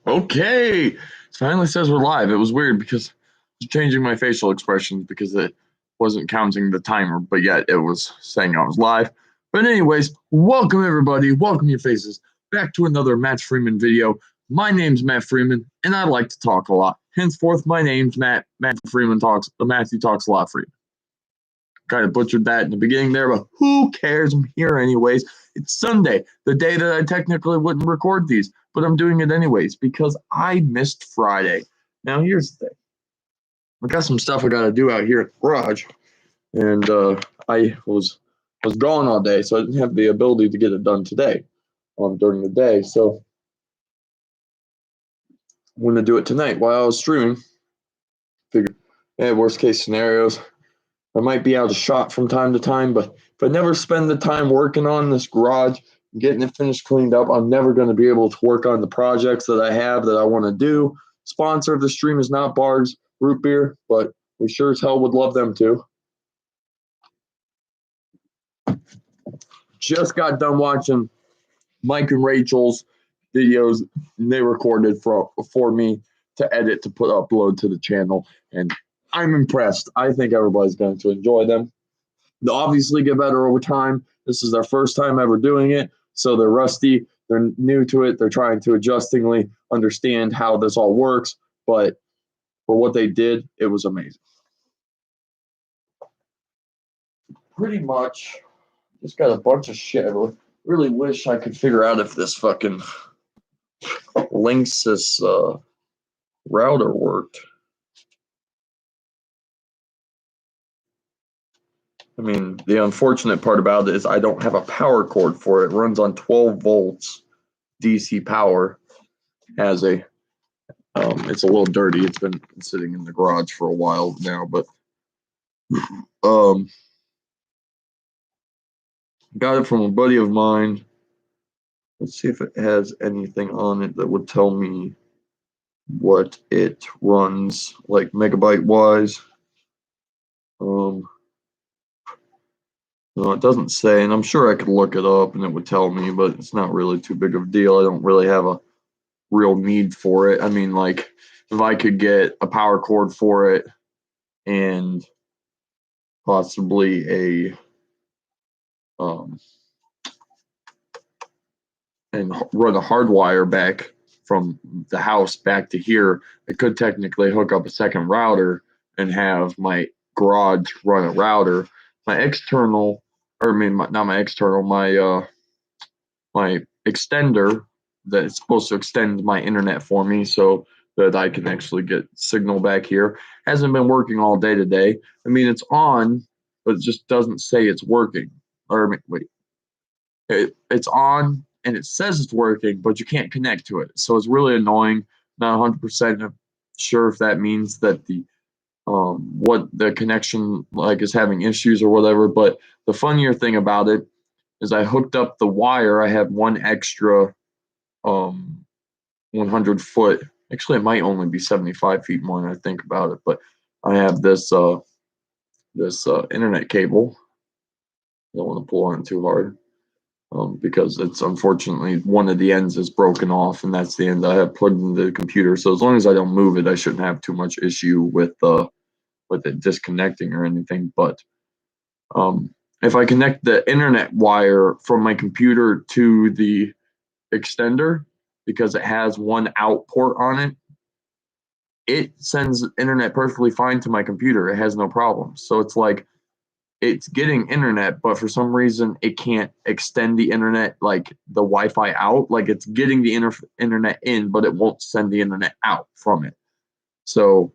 Okay, it finally says we're live. It was weird because I was changing my facial expressions because it wasn't counting the timer, but yet it was saying I was live. But anyways, welcome everybody, welcome your faces back to another Matt Freeman video. My name's Matt Freeman, and I like to talk a lot. Henceforth, my name's Matt. Matt Freeman talks. Matthew talks a lot. Freeman. Kind of butchered that in the beginning there, but who cares? I'm here anyways. It's Sunday, the day that I technically wouldn't record these, but I'm doing it anyways because I missed Friday. Now, here's the thing. I got some stuff I got to do out here at the garage, and I was gone all day, so I didn't have the ability to get it done today during the day. So I'm going to do it tonight while I was streaming. Figured, worst case scenarios, I might be out of shot from time to time, but if I never spend the time working on this garage, getting it finished, cleaned up, I'm never going to be able to work on the projects that I have that I want to do. Sponsor of the stream is not Bard's Root Beer, but we sure as hell would love them to. Just got done watching Mike and Rachel's videos they recorded for me to edit to upload to the channel, and I'm impressed. I think everybody's going to enjoy them. They'll obviously get better over time. This is their first time ever doing it, so they're rusty. They're new to it. They're trying to adjustingly understand how this all works, but for what they did, it was amazing. Pretty much just got a bunch of shit. I really wish I could figure out if this fucking Linksys router worked. I mean, the unfortunate part about it is I don't have a power cord for it. It runs on 12 volts DC power. Has a it's a little dirty. It's been sitting in the garage for a while now, but got it from a buddy of mine. Let's see if it has anything on it that would tell me what it runs like megabyte wise. No, it doesn't say, and I'm sure I could look it up and it would tell me, but it's not really too big of a deal. I don't really have a real need for it. I mean, like, if I could get a power cord for it and possibly and run a hard wire back from the house back to here, I could technically hook up a second router and have my garage run a router. My external, or I mean, not my external, my extender that's supposed to extend my internet for me so that I can actually get signal back here hasn't been working all day today. I mean, it's on, but it just doesn't say it's working. Or I mean, wait, it's on and it says it's working, but you can't connect to it. So it's really annoying. Not 100% sure if that means that the what the connection like is having issues or whatever. But the funnier thing about it is I hooked up the wire. I have one extra 100 foot. Actually, it might only be 75 feet more than I think about it. But I have this internet cable. I don't want to pull on it too hard. Because it's unfortunately one of the ends is broken off, and that's the end I have plugged into the computer. So as long as I don't move it, I shouldn't have too much issue with it disconnecting or anything. But if I connect the internet wire from my computer to the extender, because it has one out port on it, it sends internet perfectly fine to my computer. It has no problem. So it's like it's getting internet, but for some reason it can't extend the internet, like the Wi-Fi out. Like it's getting the internet in, but it won't send the internet out from it. So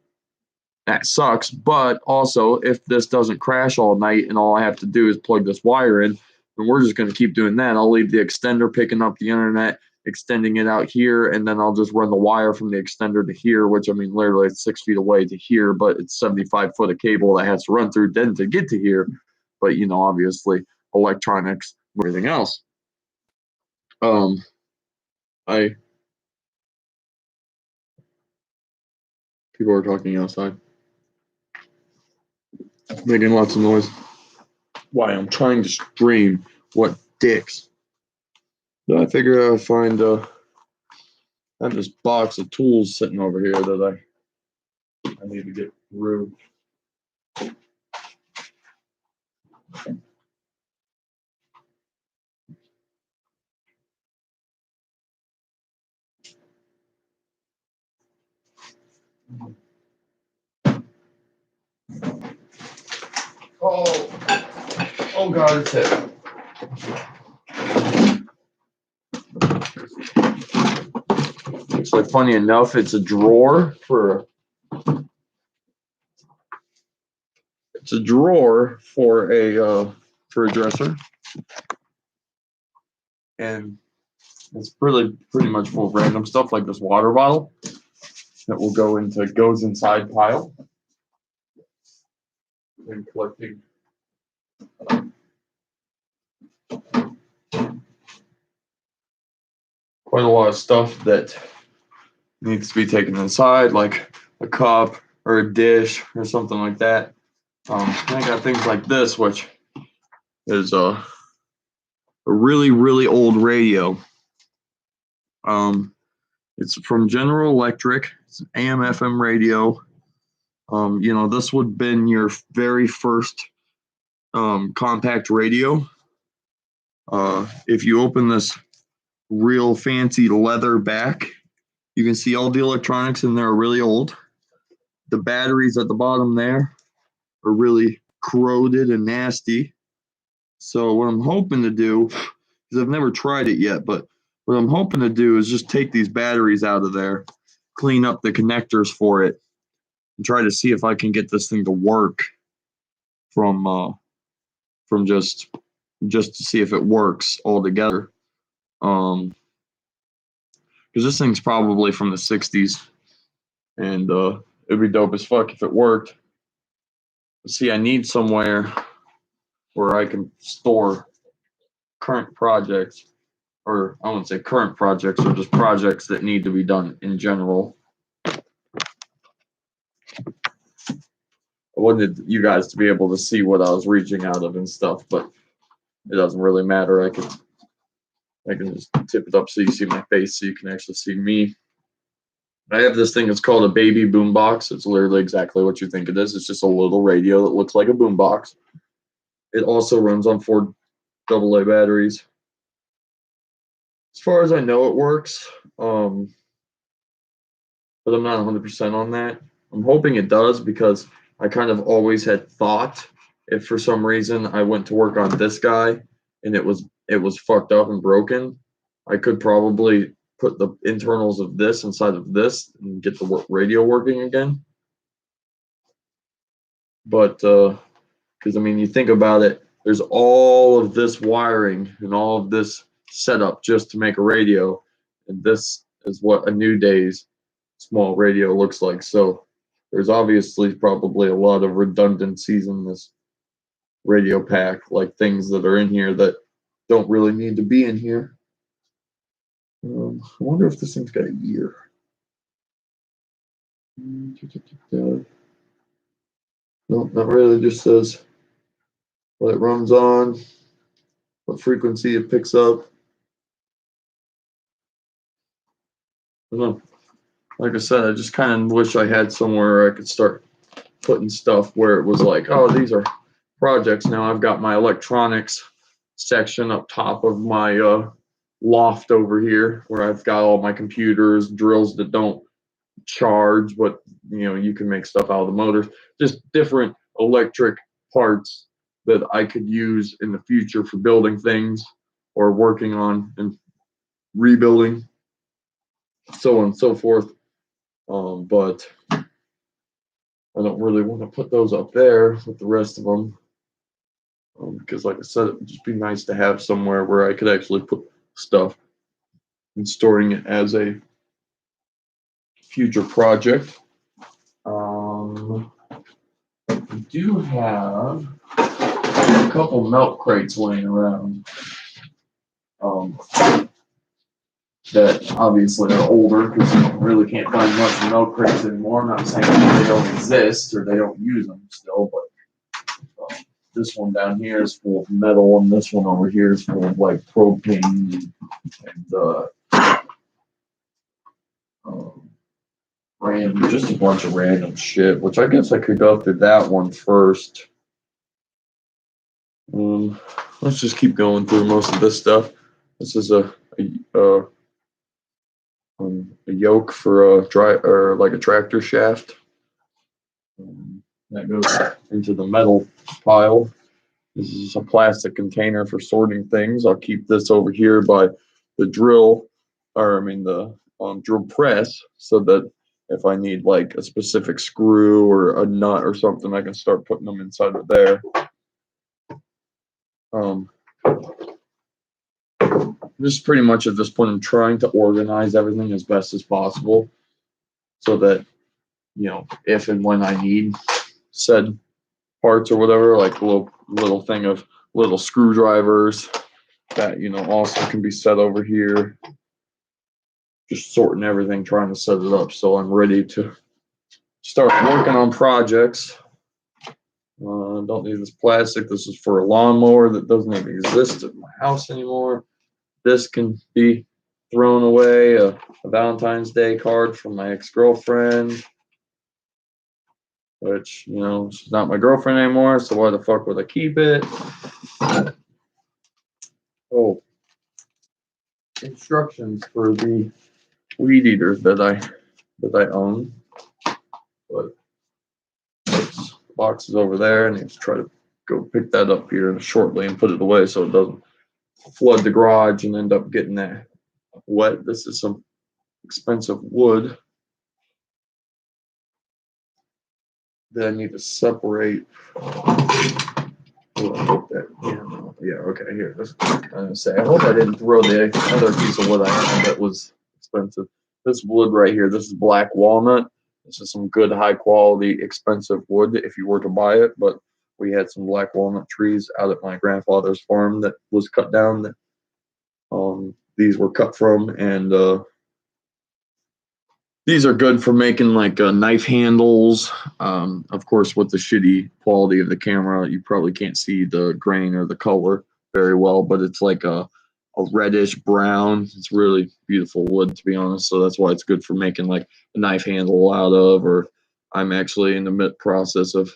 that sucks. But also, if this doesn't crash all night and all I have to do is plug this wire in, then we're just going to keep doing that. I'll leave the extender picking up the internet, extending it out here, and then I'll just run the wire from the extender to here, which I mean, literally it's 6 feet away to here, but it's 75 foot of cable that has to run through then to get to here. But, you know, obviously electronics, everything else. People are talking outside, making lots of noise. Why I'm trying to stream. What dicks. So I figure I'd find I have this box of tools sitting over here that I need to get through. Oh God, it's heavy. Actually, funny enough, it's a drawer for a dresser, and it's pretty much full of random stuff like this water bottle that will goes inside pile. And collecting quite a lot of stuff that needs to be taken inside, like a cup or a dish or something like that. I got things like this, which is a really, really old radio. It's from General Electric. It's an AM/FM radio. This would have been your very first compact radio. If you open this real fancy leather back, you can see all the electronics in there are really old. The batteries at the bottom there are really corroded and nasty. So what I'm hoping to do, because I've never tried it yet, but what I'm hoping to do is just take these batteries out of there, clean up the connectors for it, and try to see if I can get this thing to work from just to see if it works altogether. Because this thing's probably from the 60s, and it'd be dope as fuck if it worked. But see, I need somewhere where I can store current projects, or I wouldn't say current projects, or just projects that need to be done in general. I wanted you guys to be able to see what I was reaching out of and stuff, but it doesn't really matter. I can just tip it up so you see my face, so you can actually see me. I have this thing. It's called a baby boombox. It's literally exactly what you think it is. It's just a little radio that looks like a boombox. It also runs on 4 AA batteries. As far as I know, it works, but I'm not 100% on that. I'm hoping it does, because I kind of always had thought, if for some reason I went to work on this guy and it was fucked up and broken, I could probably put the internals of this inside of this and get the radio working again. But because I mean, you think about it, there's all of this wiring and all of this setup just to make a radio, and this is what a New Day's small radio looks like. So there's obviously probably a lot of redundancies in this radio pack, like things that are in here that don't really need to be in here. I wonder if this thing's got a year. Nope, not really. It just says what it runs on, what frequency it picks up. I don't know. Like I said, I just kind of wish I had somewhere where I could start putting stuff where it was like, oh, these are projects. Now I've got my electronics section up top of my loft over here, where I've got all my computers, drills that don't charge, but you can make stuff out of the motors, just different electric parts that I could use in the future for building things or working on and rebuilding, so on and so forth. But I don't really want to put those up there with the rest of them, because like I said, it would just be nice to have somewhere where I could actually put stuff and storing it as a future project. We do have a couple milk crates laying around that obviously are older, because you really can't find much milk crates anymore. I'm not saying they don't exist or they don't use them still, but this one down here is full of metal, and this one over here is full of like propane and Random, just a bunch of random shit, which I guess I could go through that one first. Let's just keep going through most of this stuff. This is a yoke for a dry or like a tractor shaft. That goes into the metal pile. This is a plastic container for sorting things. I'll keep this over here by the drill, or I mean the drill press, so that if I need like a specific screw or a nut or something, I can start putting them inside of there. Just pretty much at this point, I'm trying to organize everything as best as possible, so that if and when I need said parts or whatever, like a little thing of little screwdrivers that also can be set over here. Just sorting everything, trying to set it up so I'm ready to start working on projects. Don't need this plastic. This is for a lawnmower that doesn't even exist at my house anymore. This can be thrown away. A Valentine's Day card from my ex-girlfriend, which, she's not my girlfriend anymore, so why the fuck would I keep it? Oh, instructions for the weed eater that I own. But the box is over there, and I need to try to go pick that up here shortly and put it away so it doesn't flood the garage and end up getting that wet. This is some expensive wood that I need to separate. Yeah, okay, here. I'm gonna say, I hope I didn't throw the other piece of wood I had that was expensive. This wood right here, this is black walnut. This is some good, high quality, expensive wood if you were to buy it. But we had some black walnut trees out at my grandfather's farm that was cut down. That these were cut from, and these are good for making like knife handles. Of course, with the shitty quality of the camera, you probably can't see the grain or the color very well, but it's like a reddish brown. It's really beautiful wood, to be honest. So that's why it's good for making like a knife handle out of. Or I'm actually in the mid process of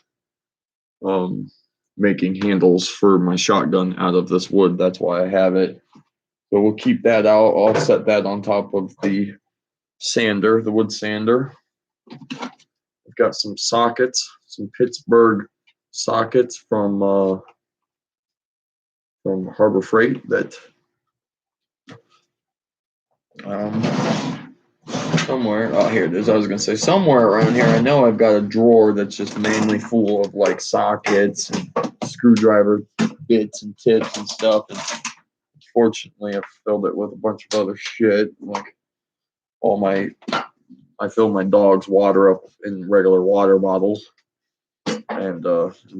making handles for my shotgun out of this wood. That's why I have it. So we'll keep that out. I'll set that on top of the sander, the wood sander. I've got some sockets, some Pittsburgh sockets from Harbor Freight that somewhere. Oh, here it is. I was gonna say somewhere around here. I know I've got a drawer that's just mainly full of like sockets and screwdriver bits and tips and stuff. And fortunately, I've filled it with a bunch of other shit, like I filled my dog's water up in regular water bottles. And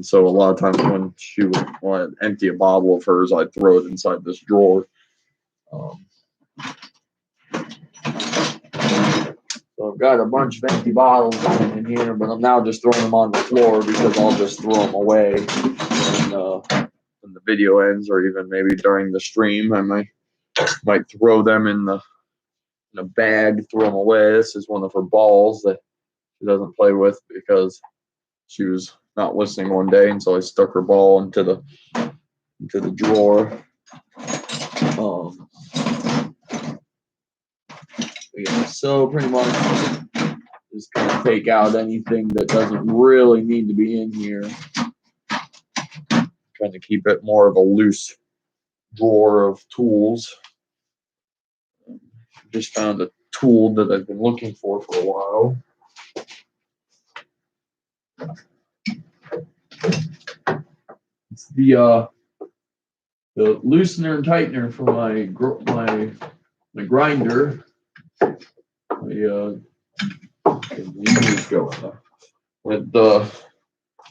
so a lot of times when she would want to empty a bottle of hers, I'd throw it inside this drawer. So I've got a bunch of empty bottles in here, but I'm now just throwing them on the floor because I'll just throw them away when the video ends, or even maybe during the stream. I might throw them in a bag, throw them away. This is one of her balls that she doesn't play with because she was not listening one day, and so I stuck her ball into the drawer. Yeah, so pretty much just gonna take out anything that doesn't really need to be in here. Trying to keep it more of a loose drawer of tools. Just found a tool that I've been looking for a while. It's the loosener and tightener for my grinder. I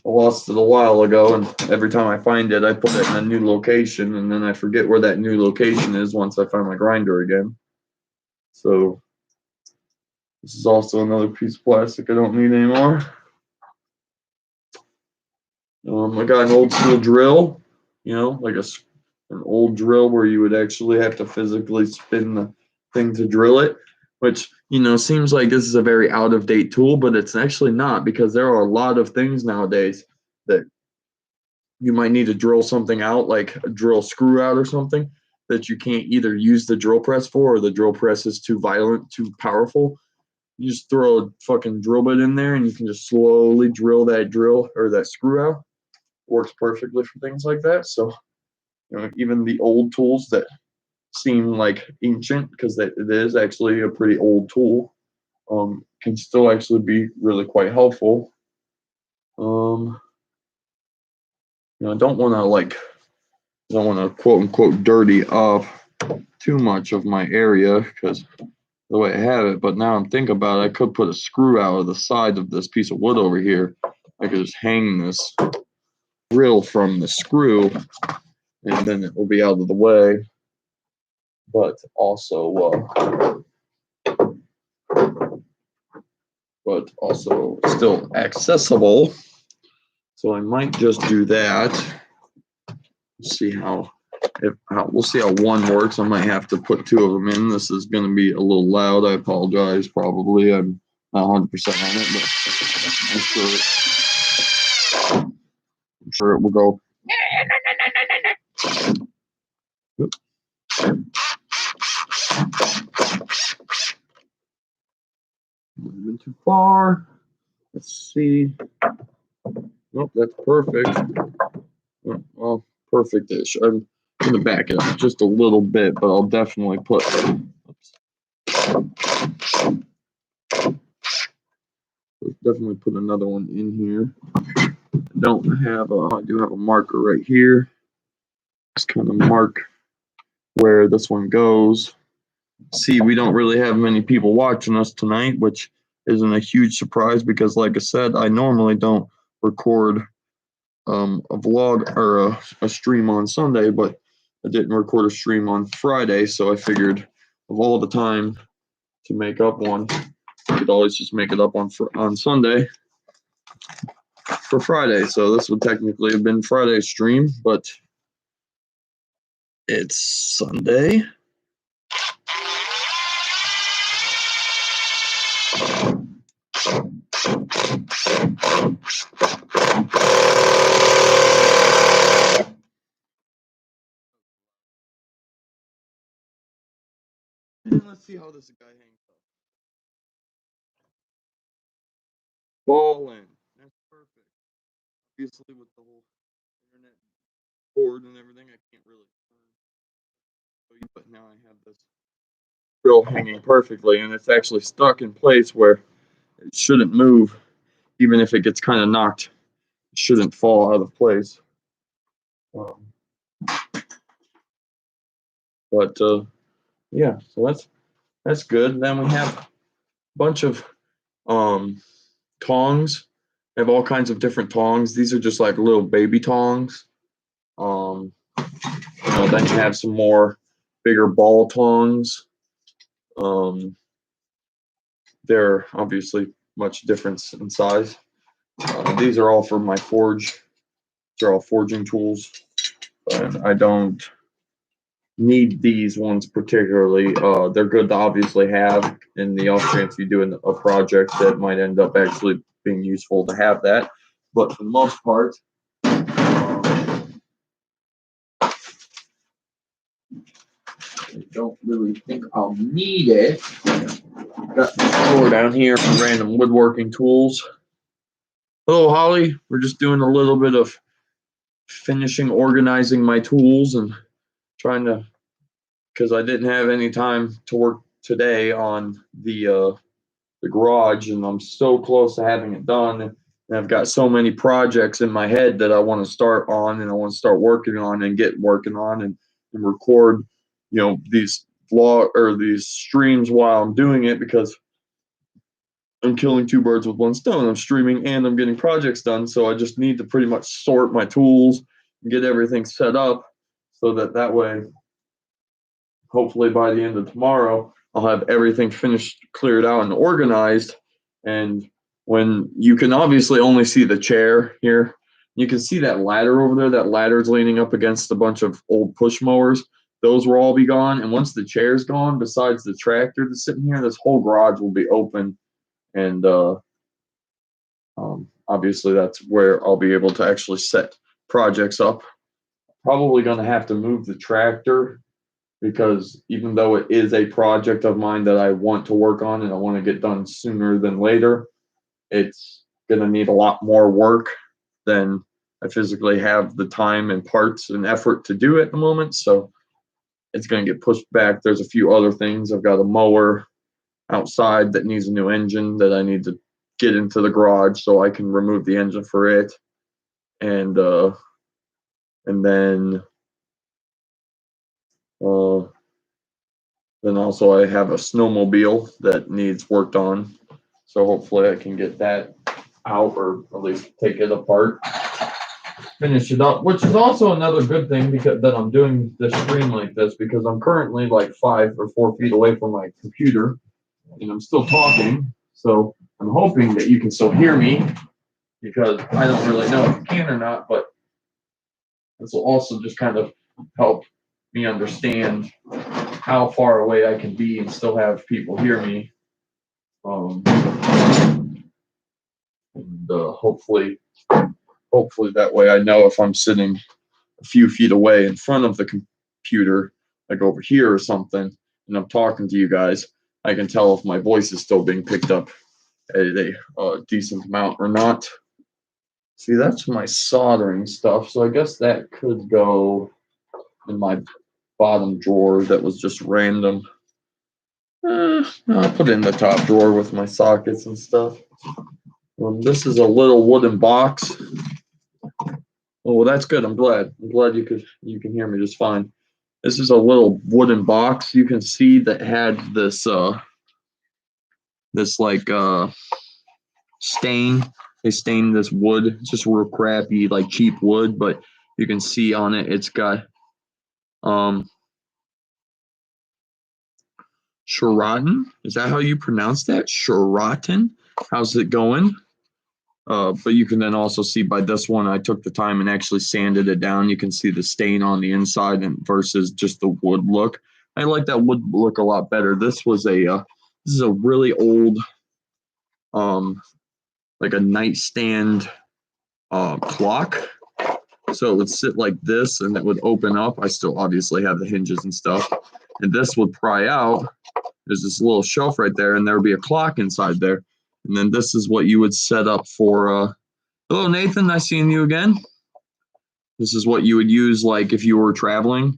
lost it a while ago, and every time I find it, I put it in a new location, and then I forget where that new location is once I find my grinder again. So this is also another piece of plastic I don't need anymore. I got an old school drill, like an old drill where you would actually have to physically spin the thing to drill it. which, you know, seems like this is a very out of date tool, but it's actually not, because there are a lot of things nowadays that you might need to drill something out, like a drill screw out or something, that you can't either use the drill press for, or the drill press is too violent, too powerful. You just throw a fucking drill bit in there and you can just slowly drill that drill or that screw out. Works perfectly for things like that. So, you know, even the old tools that seem like ancient, because it is actually a pretty old tool, can still actually be really quite helpful. You know, I don't want to quote unquote dirty up too much of my area because the way I have it. But now I'm thinking about it, I could put a screw out of the side of this piece of wood over here. I could just hang this drill from the screw, and then it will be out of the way. But also still accessible. So I might just do that. See how we'll see how one works. I might have to put two of them in. This is going to be a little loud. I apologize. Probably I'm not 100% on it, but I'm sure it will go. Oops. Moving too far. Let's see. Nope, that's perfect. Well, perfect-ish. I'm going to back it up just a little bit, but I'll definitely put. Definitely put another one in here. I do have a marker right here. Just kind of mark where this one goes. See, we don't really have many people watching us tonight, which isn't a huge surprise because, like I said, I normally don't record a vlog or a stream on Sunday, but I didn't record a stream on Friday, so I figured of all the time to make up one, I could always just make it up on Sunday for Friday. So this would technically have been Friday's stream, but it's Sunday. And let's see how this guy hangs up. Balling. That's perfect. Obviously, with the whole internet board and everything, I can't really show you, but now I have this drill hanging perfectly, and it's actually stuck in place where it shouldn't move, even if it gets kind of knocked. It shouldn't fall out of place. But yeah, so that's good. Then we have a bunch of tongs. I have all kinds of different tongs. These are just like little baby tongs. Then you have some more bigger ball tongs. They're obviously much different in size. These are all for my forge. They're all forging tools, but I don't need these ones particularly. They're good to obviously have in the off chance you do a project that might end up actually being useful to have that. But for the most part, I don't really think I'll need it. Got the drawer down here for random woodworking tools. Hello, Holly. We're just doing a little bit of finishing organizing my tools and trying to, because I didn't have any time to work today on the garage, and I'm so close to having it done. And I've got so many projects in my head that I want to start on, and I want to start working on and get working on and record, these these streams while I'm doing it, because I'm killing two birds with one stone. I'm streaming and I'm getting projects done. So I just need to pretty much sort my tools and get everything set up so that way, hopefully by the end of tomorrow, I'll have everything finished, cleared out, and organized. And when you can obviously only see the chair here, you can see that ladder over there. That ladder's leaning up against a bunch of old push mowers. those will all be gone. And once the chair's gone, besides the tractor that's sitting here, this whole garage will be open. And obviously that's where I'll be able to actually set projects up. Probably going to have to move the tractor because even though it is a project of mine that I want to work on and I want to get done sooner than later, it's going to need a lot more work than I physically have the time and parts and effort to do at the moment. So it's going to get pushed back. There's a few other things. I've got a mower outside that needs a new engine that I need to get into the garage so I can remove the engine for it. And then also I have a snowmobile that needs worked on. So hopefully I can get that out, or at least take it apart, finish it up, which is also another good thing because that I'm doing this stream like this, because I'm currently like 5 or 4 feet away from my computer and I'm still talking. So I'm hoping that you can still hear me, because I don't really know if you can or not, but this will also just kind of help me understand how far away I can be and still have people hear me. And hopefully that way I know if I'm sitting a few feet away in front of the computer, like over here or something, and I'm talking to you guys, I can tell if my voice is still being picked up at a decent amount or not. See, that's my soldering stuff, so I guess that could go in my bottom drawer that was just random. I'll put it in the top drawer with my sockets and stuff. This is a little wooden box. Oh, well, that's good. I'm glad you can hear me just fine. This is a little wooden box. You can see that had this like stain. They stained this wood. It's just real crappy, like cheap wood, but you can see on it it's got Sheraton. Is that how you pronounce that? Sheraton? How's it going? But you can then also see by this one, I took the time and actually sanded it down. You can see the stain on the inside and versus just the wood look. I like that wood look a lot better. This was this is a really old, like a nightstand clock. So it would sit like this and it would open up. I still obviously have the hinges and stuff. And this would pry out. There's this little shelf right there, and there would be a clock inside there. And then this is what you would set up for. Hello, Nathan. Nice seeing you again. This is what you would use, like if you were traveling.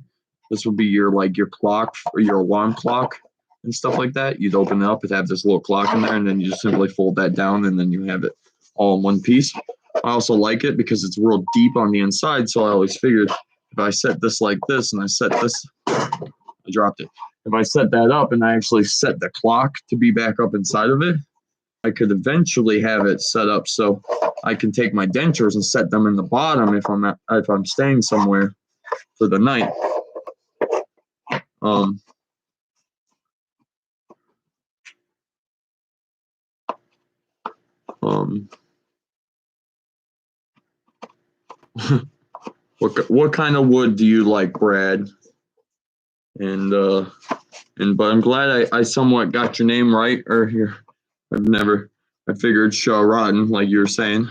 This would be your clock or your alarm clock and stuff like that. You'd open it up, it'd have this little clock in there, and then you just simply fold that down, and then you have it all in one piece. I also like it because it's real deep on the inside. So I always figured if I set this like this, and I set this, I dropped it. If I set that up and I actually set the clock to be back up inside of it, I could eventually have it set up so I can take my dentures and set them in the bottom if I'm staying somewhere for the night. What kind of wood do you like, Brad? But I'm glad I somewhat got your name right, or here I figured Sheraton, like you were saying.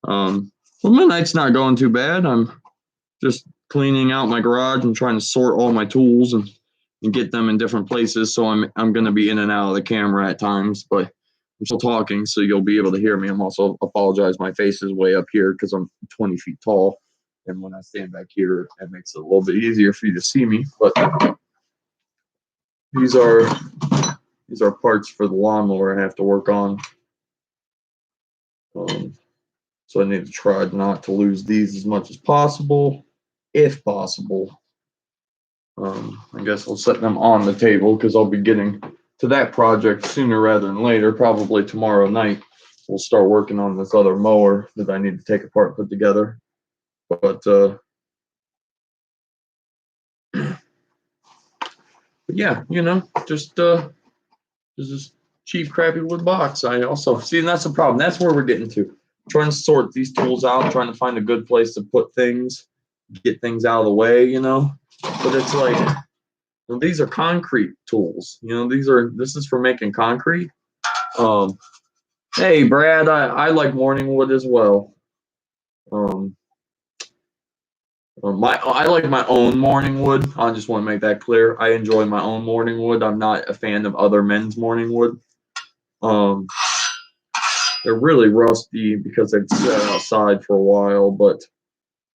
Well, my night's not going too bad. I'm just cleaning out my garage and trying to sort all my tools and get them in different places. So I'm going to be in and out of the camera at times, but I'm still talking, so you'll be able to hear me. I'm also apologize. My face is way up here because I'm 20 feet tall. And when I stand back here, it makes it a little bit easier for you to see me. But these are parts for the lawnmower I have to work on. So I need to try not to lose these as much as possible, if possible. I guess I'll set them on the table because I'll be getting to that project sooner rather than later. Probably tomorrow night we'll start working on this other mower that I need to take apart and put together. But yeah, just this cheap, crappy wood box. I also see, and that's the problem. That's where we're getting to. Trying to sort these tools out, trying to find a good place to put things, get things out of the way, But it's like Well, these are concrete tools. This is for making concrete. Um, hey, Brad, I like morning wood as well. Um, I like my own morning wood. I just want to make that clear. I enjoy my own morning wood. I'm not a fan of other men's morning wood. Um, they're really rusty because they've sat outside for a while, but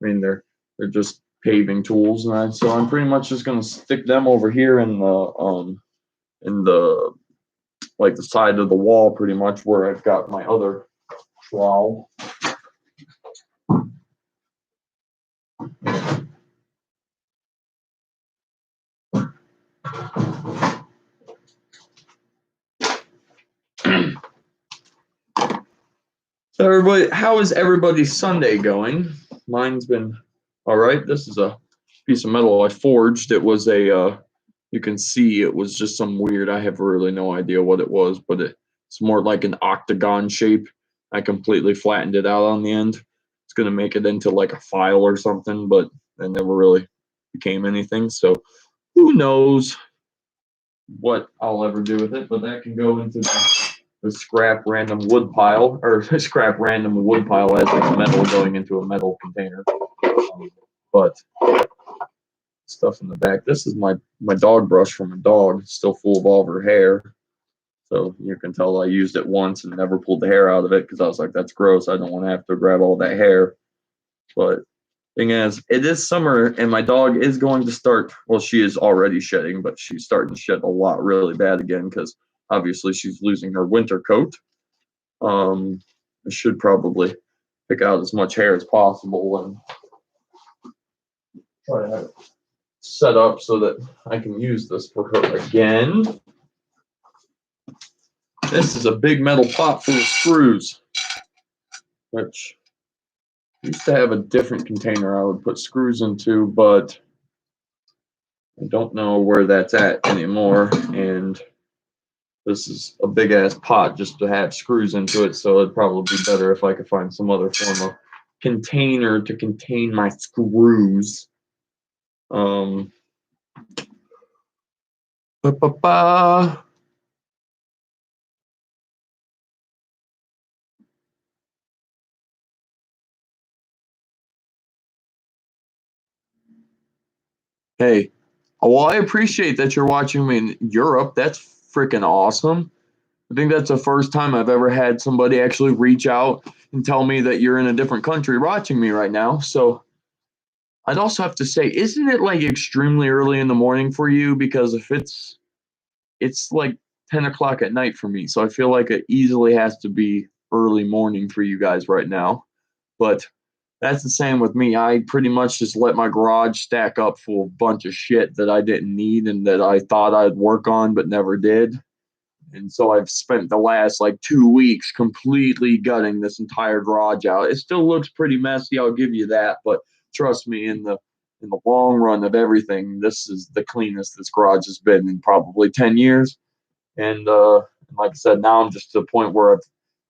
I mean they're just paving tools, so I'm pretty much just gonna stick them over here in the like the side of the wall, pretty much where I've got my other trowel. So everybody, how is everybody's Sunday going? Mine's been all right. This is a piece of metal I forged. It was you can see it was just some weird, I have really no idea what it was, but it's more like an octagon shape. I completely flattened it out on the end. It's gonna make it into like a file or something, but it never really became anything. So who knows what I'll ever do with it, but that can go into the scrap random wood pile, or scrap random wood pile as it's metal going into a metal container. But stuff in the back. This is my dog brush from a dog. It's still full of all of her hair. So you can tell I used it once and never pulled the hair out of it because I was like, that's gross. I don't want to have to grab all that hair. But thing is, it is summer and my dog is going to start. Well, she is already shedding, but she's starting to shed a lot really bad again because obviously she's losing her winter coat. I should probably pick out as much hair as possible and try to have it set up so that I can use this for her again. This is a big metal pot full of screws, which used to have a different container I would put screws into, but I don't know where that's at anymore. And this is a big ass pot just to have screws into it, so it'd probably be better if I could find some other form of container to contain my screws. Um, ba, ba, ba. Hey, well, I appreciate that you're watching me in Europe. That's freaking awesome. I think that's the first time I've ever had somebody actually reach out and tell me that you're in a different country watching me right now. So I'd also have to say, isn't it like extremely early in the morning for you? Because if it's like 10 o'clock at night for me. So I feel like it easily has to be early morning for you guys right now. But that's the same with me. I pretty much just let my garage stack up full of a bunch of shit that I didn't need and that I thought I'd work on but never did. And so I've spent the last like 2 weeks completely gutting this entire garage out. It still looks pretty messy, I'll give you that, but trust me, in the long run of everything, this is the cleanest this garage has been in probably 10 years. And like I said, now I'm just to the point where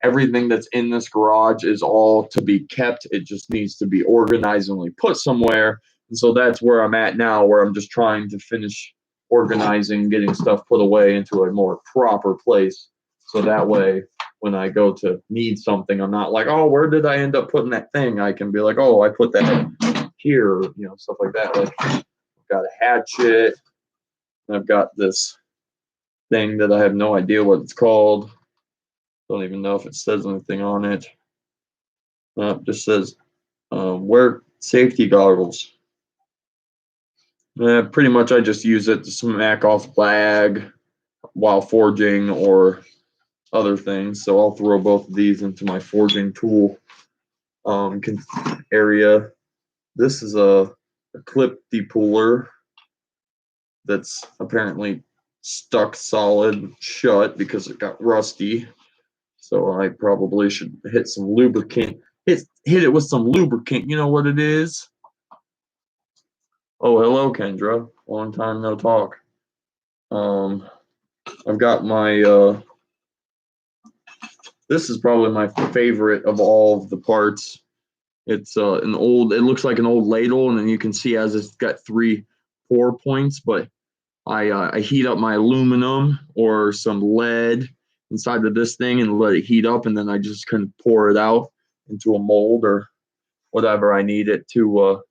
everything that's in this garage is all to be kept. It just needs to be organized and put somewhere. And so that's where I'm at now, where I'm just trying to finish organizing, getting stuff put away into a more proper place. So that way, when I go to need something, I'm not like, oh, where did I end up putting that thing? I can be like, oh, I put that here, stuff like that. Like, I've got a hatchet, and I've got this thing that I have no idea what it's called. Don't even know if it says anything on it. It just says wear safety goggles. Pretty much I just use it to smack off lag while forging or other things. So I'll throw both of these into my forging tool area. This is a clip depuller that's apparently stuck solid shut because it got rusty. So I probably should hit some lubricant. Hit it with some lubricant. You know what it is? Oh, hello, Kendra. Long time no talk. I've got my. This is probably my favorite of all of the parts. It's an old. It looks like an old ladle, and then you can see as it's got 3 pour points, but I heat up my aluminum or some lead inside of this thing and let it heat up, and then I just kind of pour it out into a mold or whatever I need it to,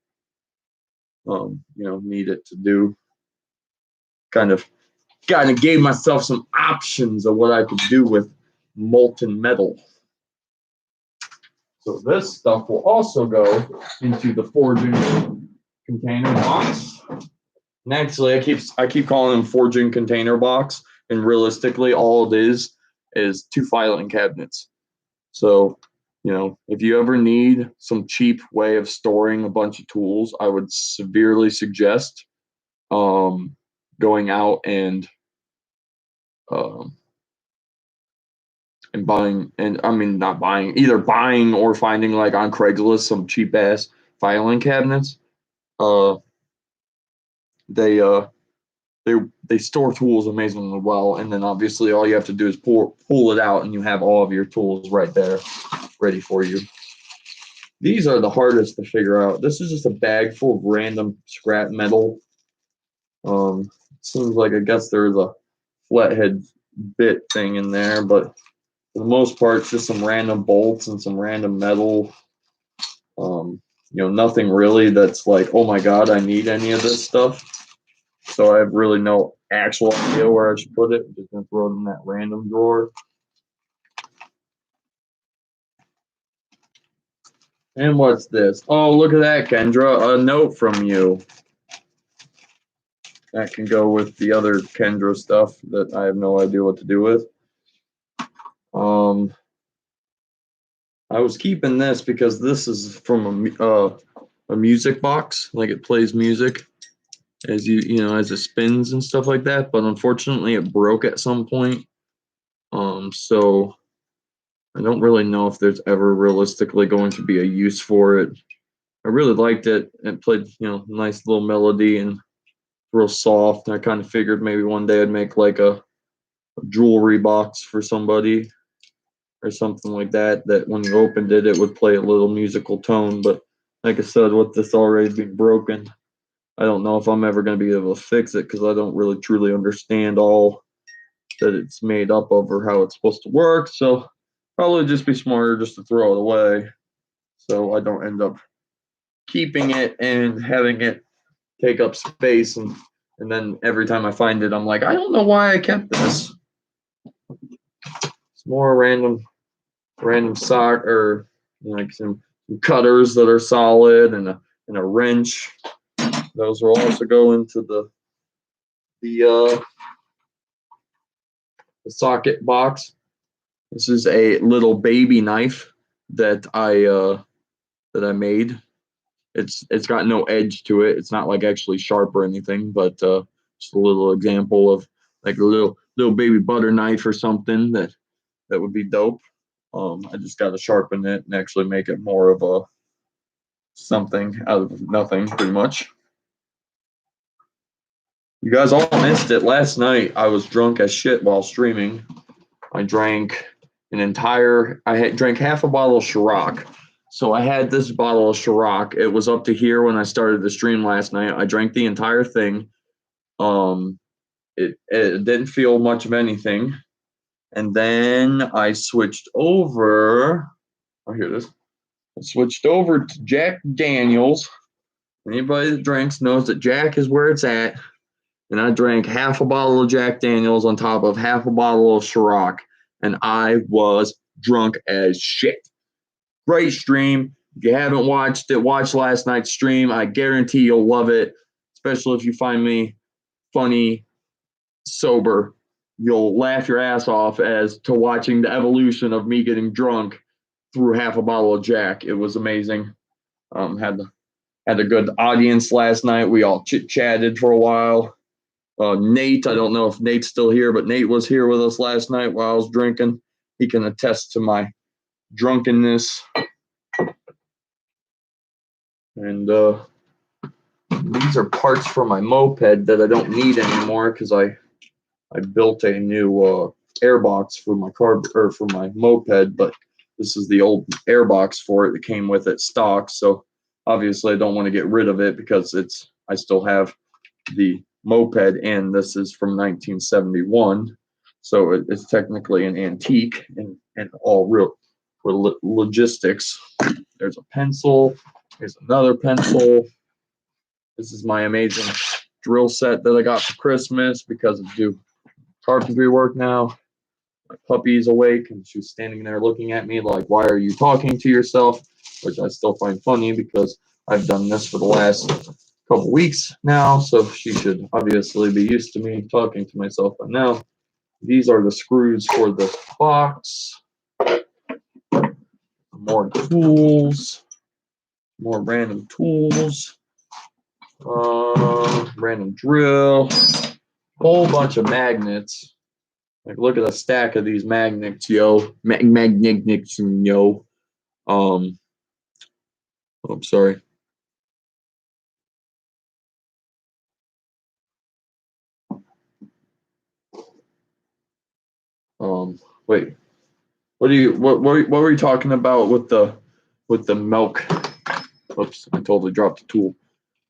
need it to do. Kind of gave myself some options of what I could do with molten metal. So this stuff will also go into the forging container box. And actually, I keep calling them forging container box, and realistically, all it is 2 filing cabinets. So, if you ever need some cheap way of storing a bunch of tools, I would severely suggest going out and buying, and I mean not buying, either buying or finding like on Craigslist some cheap ass filing cabinets. Uh, they they store tools amazingly well, and then obviously all you have to do is pull it out, and you have all of your tools right there, ready for you. These are the hardest to figure out. This is just a bag full of random scrap metal. Seems like I guess there's a flathead bit thing in there, but for the most part, it's just some random bolts and some random metal. Nothing really that's like, oh my god, I need any of this stuff. So I have really no actual idea where I should put it. I'm just gonna throw it in that random drawer. And what's this? Oh, look at that, Kendra. A note from you. That can go with the other Kendra stuff that I have no idea what to do with. I was keeping this because this is from a music box, like it plays music as as it spins and stuff like that. But unfortunately, it broke at some point. So I don't really know if there's ever realistically going to be a use for it. I really liked it. It played, nice little melody and real soft. I kind of figured maybe one day I'd make like a jewelry box for somebody or something like that, that when you opened it, it would play a little musical tone. But like I said, with this already being broken, I don't know if I'm ever going to be able to fix it because I don't really truly understand all that it's made up of or how it's supposed to work. So probably just be smarter just to throw it away so I don't end up keeping it and having it take up space, and then every time I find it I'm like, I don't know why I kept this. It's more random sock or like some cutters that are solid and a wrench. Those will also go into the socket box. This is a little baby knife that I made. It's got no edge to it. It's not like actually sharp or anything, but just a little example of like a little baby butter knife or something that would be dope. I just got to sharpen it and actually make it more of a something out of nothing, pretty much. You guys all missed it last night. I was drunk as shit while streaming. I drank drank half a bottle of Ciroc. So I had this bottle of Ciroc. It was up to here when I started the stream last night. I drank the entire thing. It didn't feel much of anything. And then I switched over. Oh, here it is. I switched over to Jack Daniels. Anybody that drinks knows that Jack is where it's at. And I drank half a bottle of Jack Daniels on top of half a bottle of Ciroc. And I was drunk as shit. Great stream. If you haven't watched it, watch last night's stream. I guarantee you'll love it, especially if you find me funny, sober. You'll laugh your ass off as to watching the evolution of me getting drunk through half a bottle of Jack. It was amazing. Had a good audience last night. We all chit-chatted for a while. Nate, I don't know if Nate's still here, but Nate was here with us last night while I was drinking. He can attest to my drunkenness. And these are parts for my moped that I don't need anymore because I built a new airbox for my car or for my moped, but this is the old airbox for it that came with it stock. So obviously I don't want to get rid of it because I still have the moped, and this is from 1971. So it's technically an antique and all real logistics. There's a pencil. There's another pencil. This is my amazing drill set that I got for Christmas because I do carpentry work now. My puppy's awake and she's standing there looking at me like, why are you talking to yourself? Which I still find funny because I've done this for the last couple weeks now, so she should obviously be used to me talking to myself by now. These are the screws for this box. More tools. More random tools. Random drill. Whole bunch of magnets. Like, look at a stack of these magnets, yo. Magnets, yo. I'm sorry. Wait. What were you talking about with the milk? Oops, I totally dropped the tool.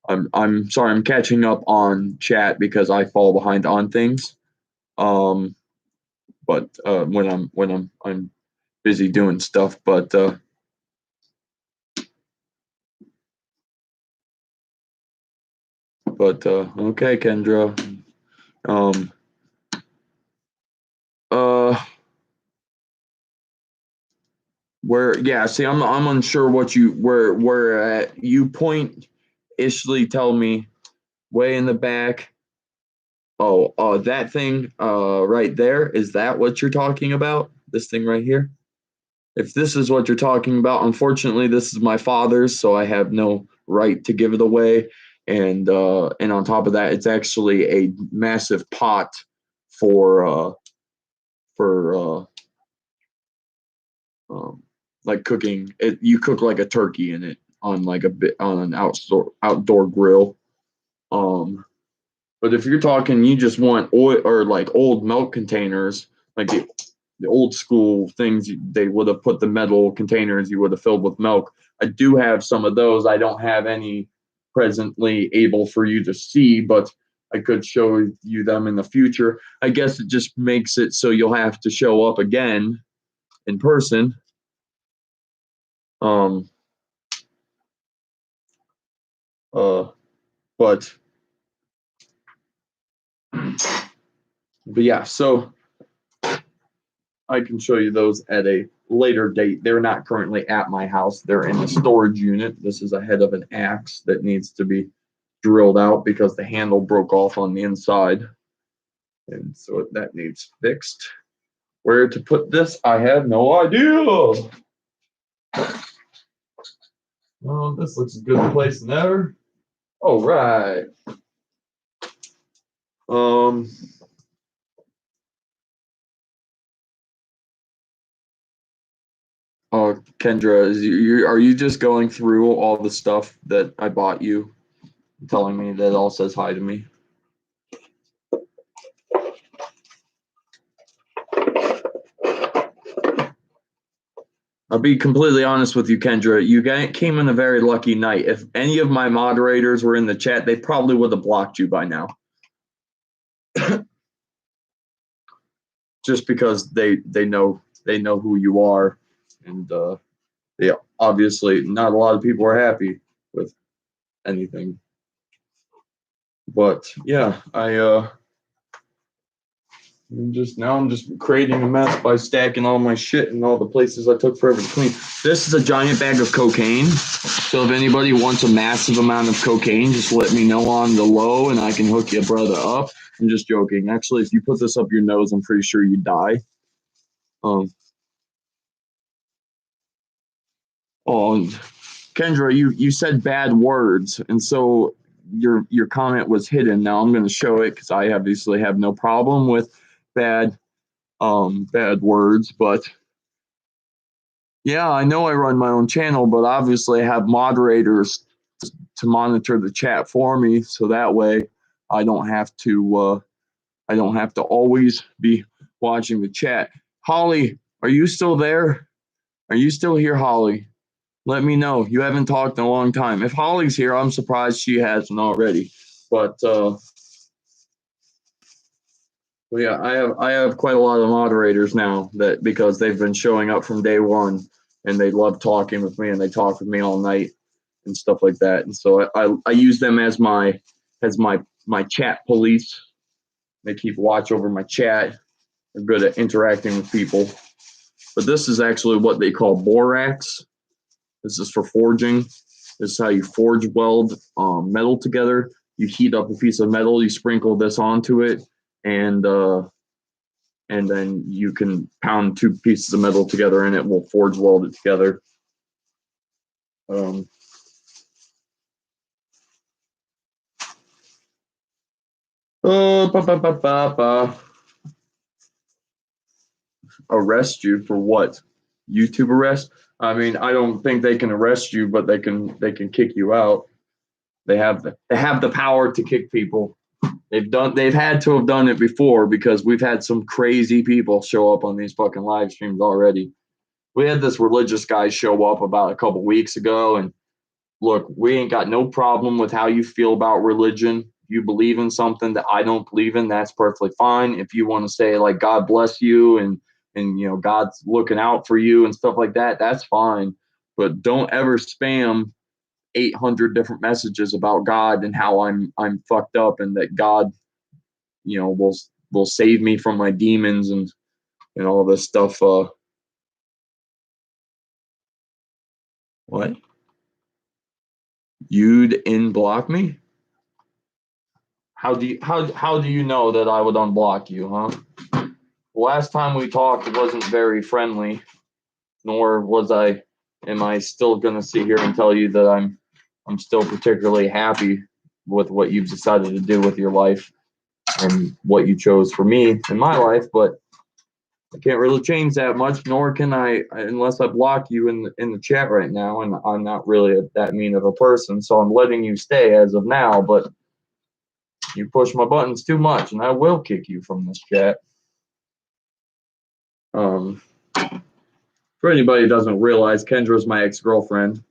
I'm sorry, I'm catching up on chat because I fall behind on things. But when I'm busy doing stuff, but okay, Kendra. Um uh where yeah, see, I'm unsure what you where at you point ishly tell me way in the back. Oh, that thing right there, is that what you're talking about? This thing right here? If this is what you're talking about, unfortunately, this is my father's, so I have no right to give it away. And on top of that, it's actually a massive pot for for um, like cooking. You cook like a turkey in it on like a bit on an outdoor grill. Um, but if you're talking, you just want oil or like old milk containers, like the old school things, they would have put the metal containers you would have filled with milk. I do have some of those. I don't have any presently able for you to see, but I could show you them in the future. I guess it just makes it so you'll have to show up again in person. Um, uh, but but yeah, so I can show you those at a later date. They're not currently at my house. They're in the storage unit. This is a head of an axe that needs to be drilled out because the handle broke off on the inside. And so that needs fixed. Where to put this, I have no idea. Oh, this looks a good place than ever. All right. Um, Kendra, are you just going through all the stuff that I bought you, telling me that it all says hi to me? I'll be completely honest with you, Kendra. You came in a very lucky night. If any of my moderators were in the chat, they probably would have blocked you by now. Just because they know who you are, and they obviously not a lot of people are happy with anything. But yeah, I'm just creating a mess by stacking all my shit in all the places I took forever to clean. This is a giant bag of cocaine. So if anybody wants a massive amount of cocaine, just let me know on the low and I can hook your brother up. I'm just joking. Actually, if you put this up your nose, I'm pretty sure you die. Oh, Kendra, you said bad words, and so your comment was hidden. Now I'm going to show it because I obviously have no problem with bad bad words, but yeah, I know I run my own channel, but obviously I have moderators to monitor the chat for me, so that way I don't have to always be watching the chat. Holly, are you still there? Are you still here, Holly? Let me know. You haven't talked in a long time. If Holly's here, I'm surprised she hasn't already. But Well, yeah, I have quite a lot of moderators now that because they've been showing up from day one and they love talking with me and they talk with me all night and stuff like that. And so I use them as my chat police. They keep watch over my chat. They're good at interacting with people. But this is actually what they call borax. This is for forging. This is how you forge weld metal together. You heat up a piece of metal, you sprinkle this onto it, and then you can pound two pieces of metal together, and it will forge weld it together. Um, ba, ba, ba, ba, ba. Arrest you for what? YouTube arrest? I mean, I don't think they can arrest you, but they can kick you out. They have the power to kick people. They've had to have done it before because we've had some crazy people show up on these fucking live streams already. We had this religious guy show up about a couple weeks ago, and look, we ain't got no problem with how you feel about religion. If you believe in something that I don't believe in, that's perfectly fine. If you want to say like God bless you and God's looking out for you and stuff like that, that's fine. But don't ever spam 800 different messages about God and how I'm fucked up and that God, will save me from my demons and all this stuff. What? You'd in block me? How do you know that I would unblock you, huh? Last time we talked it wasn't very friendly, nor am I still gonna sit here and tell you that I'm still particularly happy with what you've decided to do with your life and what you chose for me in my life, but I can't really change that much, nor can I unless I block you in the chat right now, and I'm not really that mean of a person, so I'm letting you stay as of now, but you push my buttons too much, and I will kick you from this chat. For anybody who doesn't realize, Kendra's my ex-girlfriend,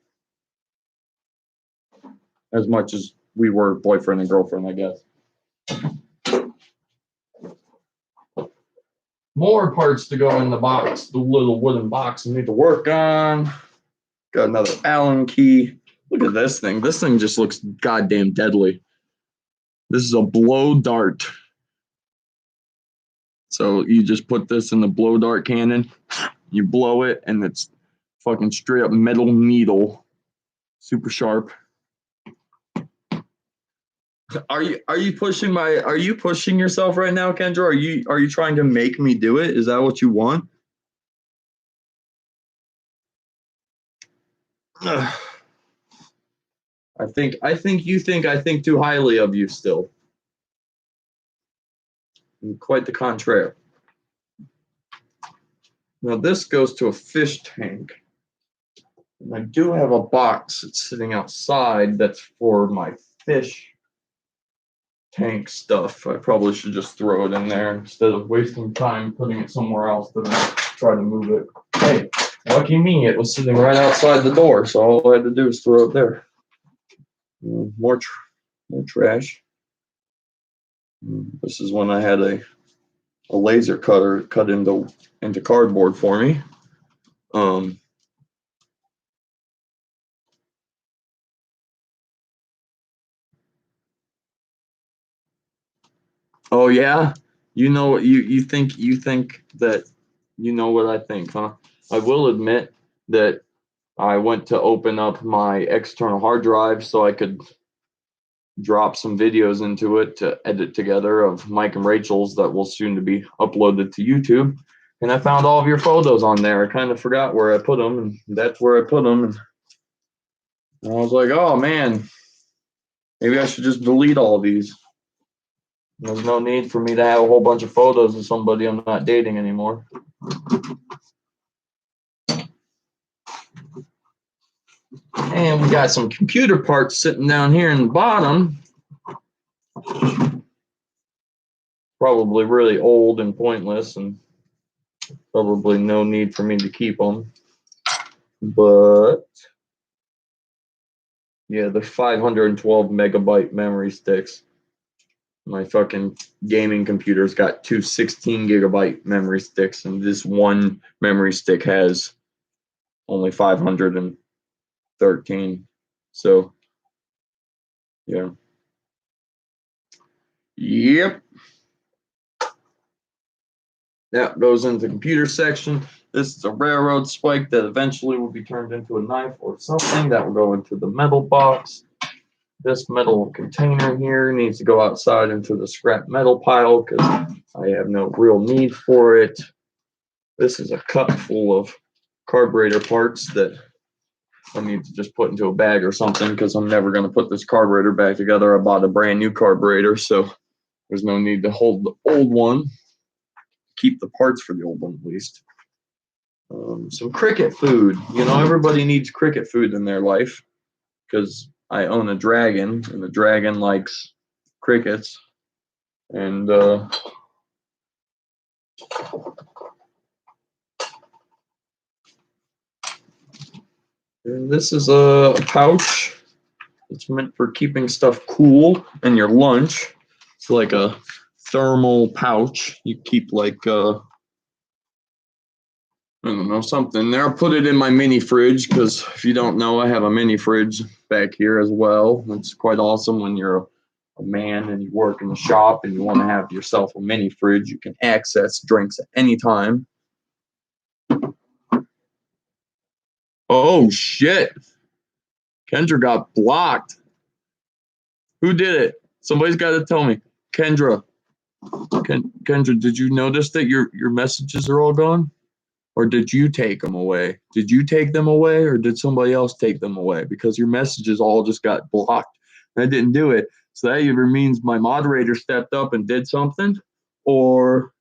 as much as we were boyfriend and girlfriend, I guess. More parts to go in the box, the little wooden box I need to work on. Got another Allen key. Look at this thing. This thing just looks goddamn deadly. This is a blow dart. So you just put this in the blow dart cannon, you blow it, and it's fucking straight up metal needle. Super sharp. Are you pushing yourself right now, Kendra? Are you trying to make me do it? Is that what you want? Ugh. I think too highly of you still. And quite the contrary. Now this goes to a fish tank. And I do have a box that's sitting outside that's for my fish tank stuff. I probably should just throw it in there instead of wasting time putting it somewhere else to try to move it. Hey, lucky me, it was sitting right outside the door, so all I had to do is throw it there. More trash. This is when I had a laser cutter cut into cardboard for me. Oh yeah, you think that you know what I think, huh? I will admit that I went to open up my external hard drive so I could drop some videos into it to edit together of Mike and Rachel's that will soon to be uploaded to YouTube. And I found all of your photos on there. I kind of forgot where I put them, and that's where I put them. And I was like, oh man, maybe I should just delete all of these. There's no need for me to have a whole bunch of photos of somebody I'm not dating anymore. And we got some computer parts sitting down here in the bottom. Probably really old and pointless, and probably no need for me to keep them. But yeah, the 512 megabyte memory sticks. My fucking gaming computer's got two 16 GB memory sticks, and this one memory stick has only 513. So, yeah. Yep. That goes into the computer section. This is a railroad spike that eventually will be turned into a knife or something that will go into the metal box. This metal container here needs to go outside into the scrap metal pile because I have no real need for it. This is a cup full of carburetor parts that I need to just put into a bag or something because I'm never going to put this carburetor back together. I bought a brand new carburetor, so there's no need to hold the old one. Keep the parts for the old one at least. Some cricket food. You know, everybody needs cricket food in their life because I own a dragon, and the dragon likes crickets. And this is a pouch. It's meant for keeping stuff cool in your lunch. It's like a thermal pouch. You keep like I don't know, something there. I'll put it in my mini fridge because if you don't know, I have a mini fridge back here as well. It's quite awesome when you're a man and you work in the shop and you want to have yourself a mini fridge. You can access drinks at any time. Oh shit! Kendra got blocked. Who did it? Somebody's got to tell me. Kendra, Kendra, did you notice that your messages are all gone? Or did you take them away? Did you take them away or did somebody else take them away? Because your messages all just got blocked. And I didn't do it. So that either means my moderator stepped up and did something or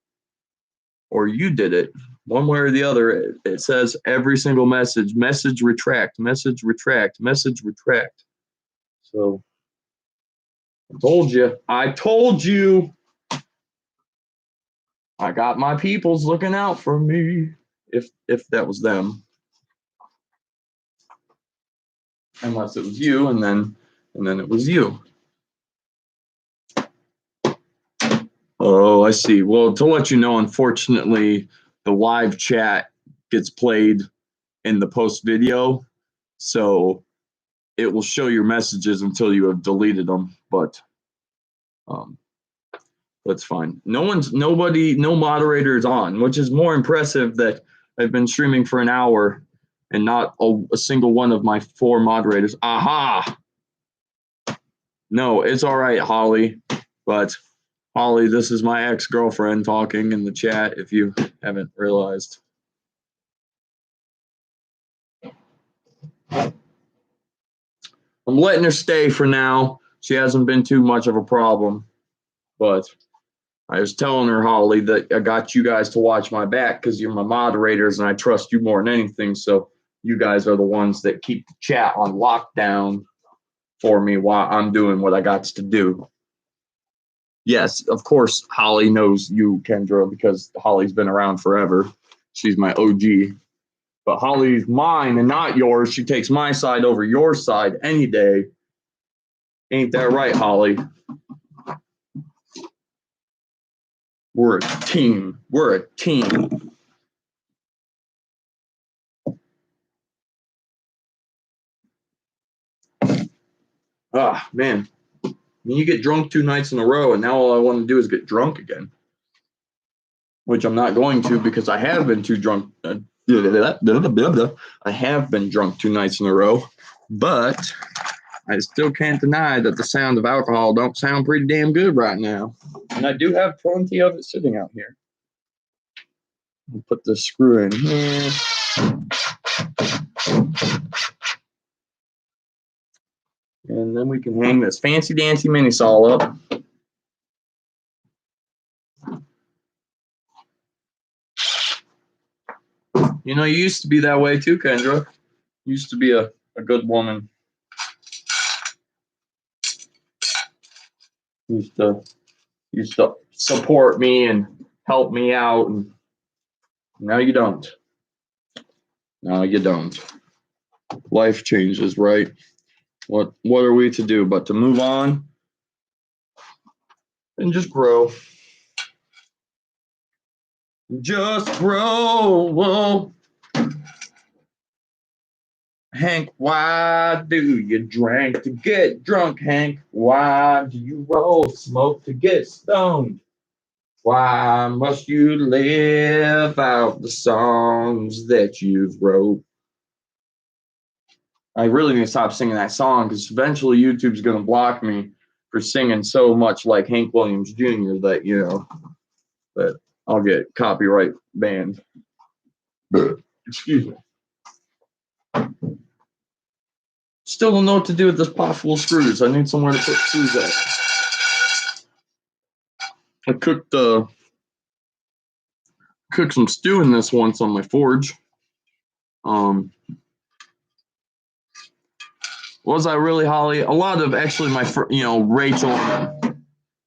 you did it. One way or the other, it says every single message retract, message retract, message retract. So I told you. I got my peoples looking out for me. If that was them. Unless it was you, and then it was you. Oh, I see. Well, to let you know, unfortunately, the live chat gets played in the post video, so it will show your messages until you have deleted them. But that's fine. No moderator is on, which is more impressive that I've been streaming for an hour and not a single one of my 4 moderators. Aha! No, it's all right, Holly. But Holly, this is my ex-girlfriend talking in the chat if you haven't realized. I'm letting her stay for now. She hasn't been too much of a problem. But I was telling her, Holly, that I got you guys to watch my back because you're my moderators and I trust you more than anything. So you guys are the ones that keep the chat on lockdown for me while I'm doing what I got to do. Yes, of course, Holly knows you, Kendra, because Holly's been around forever. She's my OG. But Holly's mine and not yours. She takes my side over your side any day. Ain't that right, Holly? We're a team. We're a team. Ah, man. You get drunk 2 nights in a row, and now all I want to do is get drunk again. Which I'm not going to because I have been too drunk. I have been drunk 2 nights in a row, but I still can't deny that the sound of alcohol don't sound pretty damn good right now. And I do have plenty of it sitting out here. I'll put the screw in here. And then we can hang this fancy dancy mini saw up. You know, you used to be that way too, Kendra. You used to be a good woman. Used to support me and help me out, and now you don't. No, you don't. Life changes, right? What are we to do but to move on? and just grow. Just grow. Whoa. Hank, why do you drink to get drunk, Hank? Why do you roll smoke to get stoned? Why must you live out the songs that you've wrote? I really need to stop singing that song because eventually YouTube's going to block me for singing so much like Hank Williams Jr. that I'll get copyright banned. Excuse me. Still don't know what to do with this pot full of screws. I need somewhere to put screws at. I cooked some stew in this once on my forge. Was I really, Holly? A lot of actually my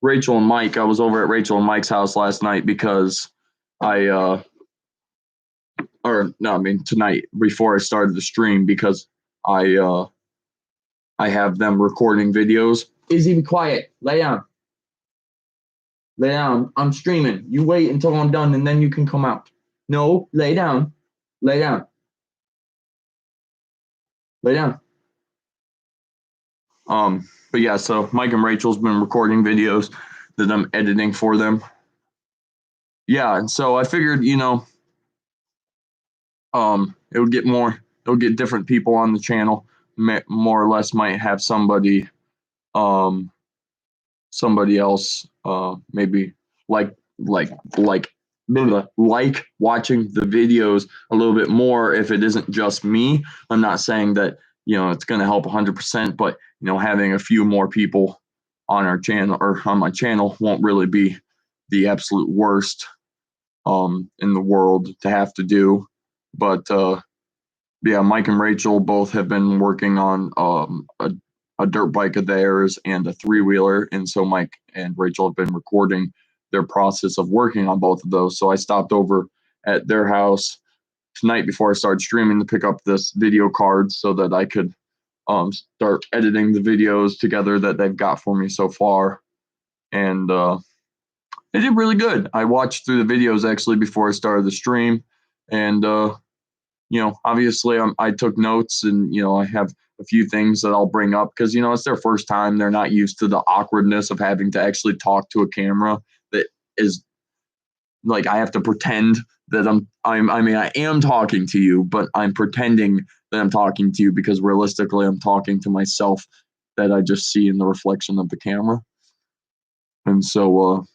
Rachel and Mike. I was over at Rachel and Mike's house last night because tonight before I started the stream because I have them recording videos. Izzy, be quiet. Lay down. Lay down. I'm streaming. You wait until I'm done and then you can come out. No, lay down. Lay down. Lay down. But yeah, so Mike and Rachel's been recording videos that I'm editing for them. Yeah, and so I figured, it'll get different people on the channel. More or less might have somebody else maybe like watching the videos a little bit more if it isn't just me. I'm not saying that it's going to help 100%, but having a few more people on our channel or on my channel won't really be the absolute worst in the world to have to do. But yeah, Mike and Rachel both have been working on a dirt bike of theirs and a three-wheeler, and so Mike and Rachel have been recording their process of working on both of those. So I stopped over at their house tonight before I started streaming to pick up this video card so that I could start editing the videos together that they've got for me so far. And they did really good. I watched through the videos actually before I started the stream, and obviously I took notes, and I have a few things that I'll bring up because it's their first time. They're not used to the awkwardness of having to actually talk to a camera that is like I have to pretend that I am talking to you, but I'm pretending that I'm talking to you because realistically I'm talking to myself that I just see in the reflection of the camera. And so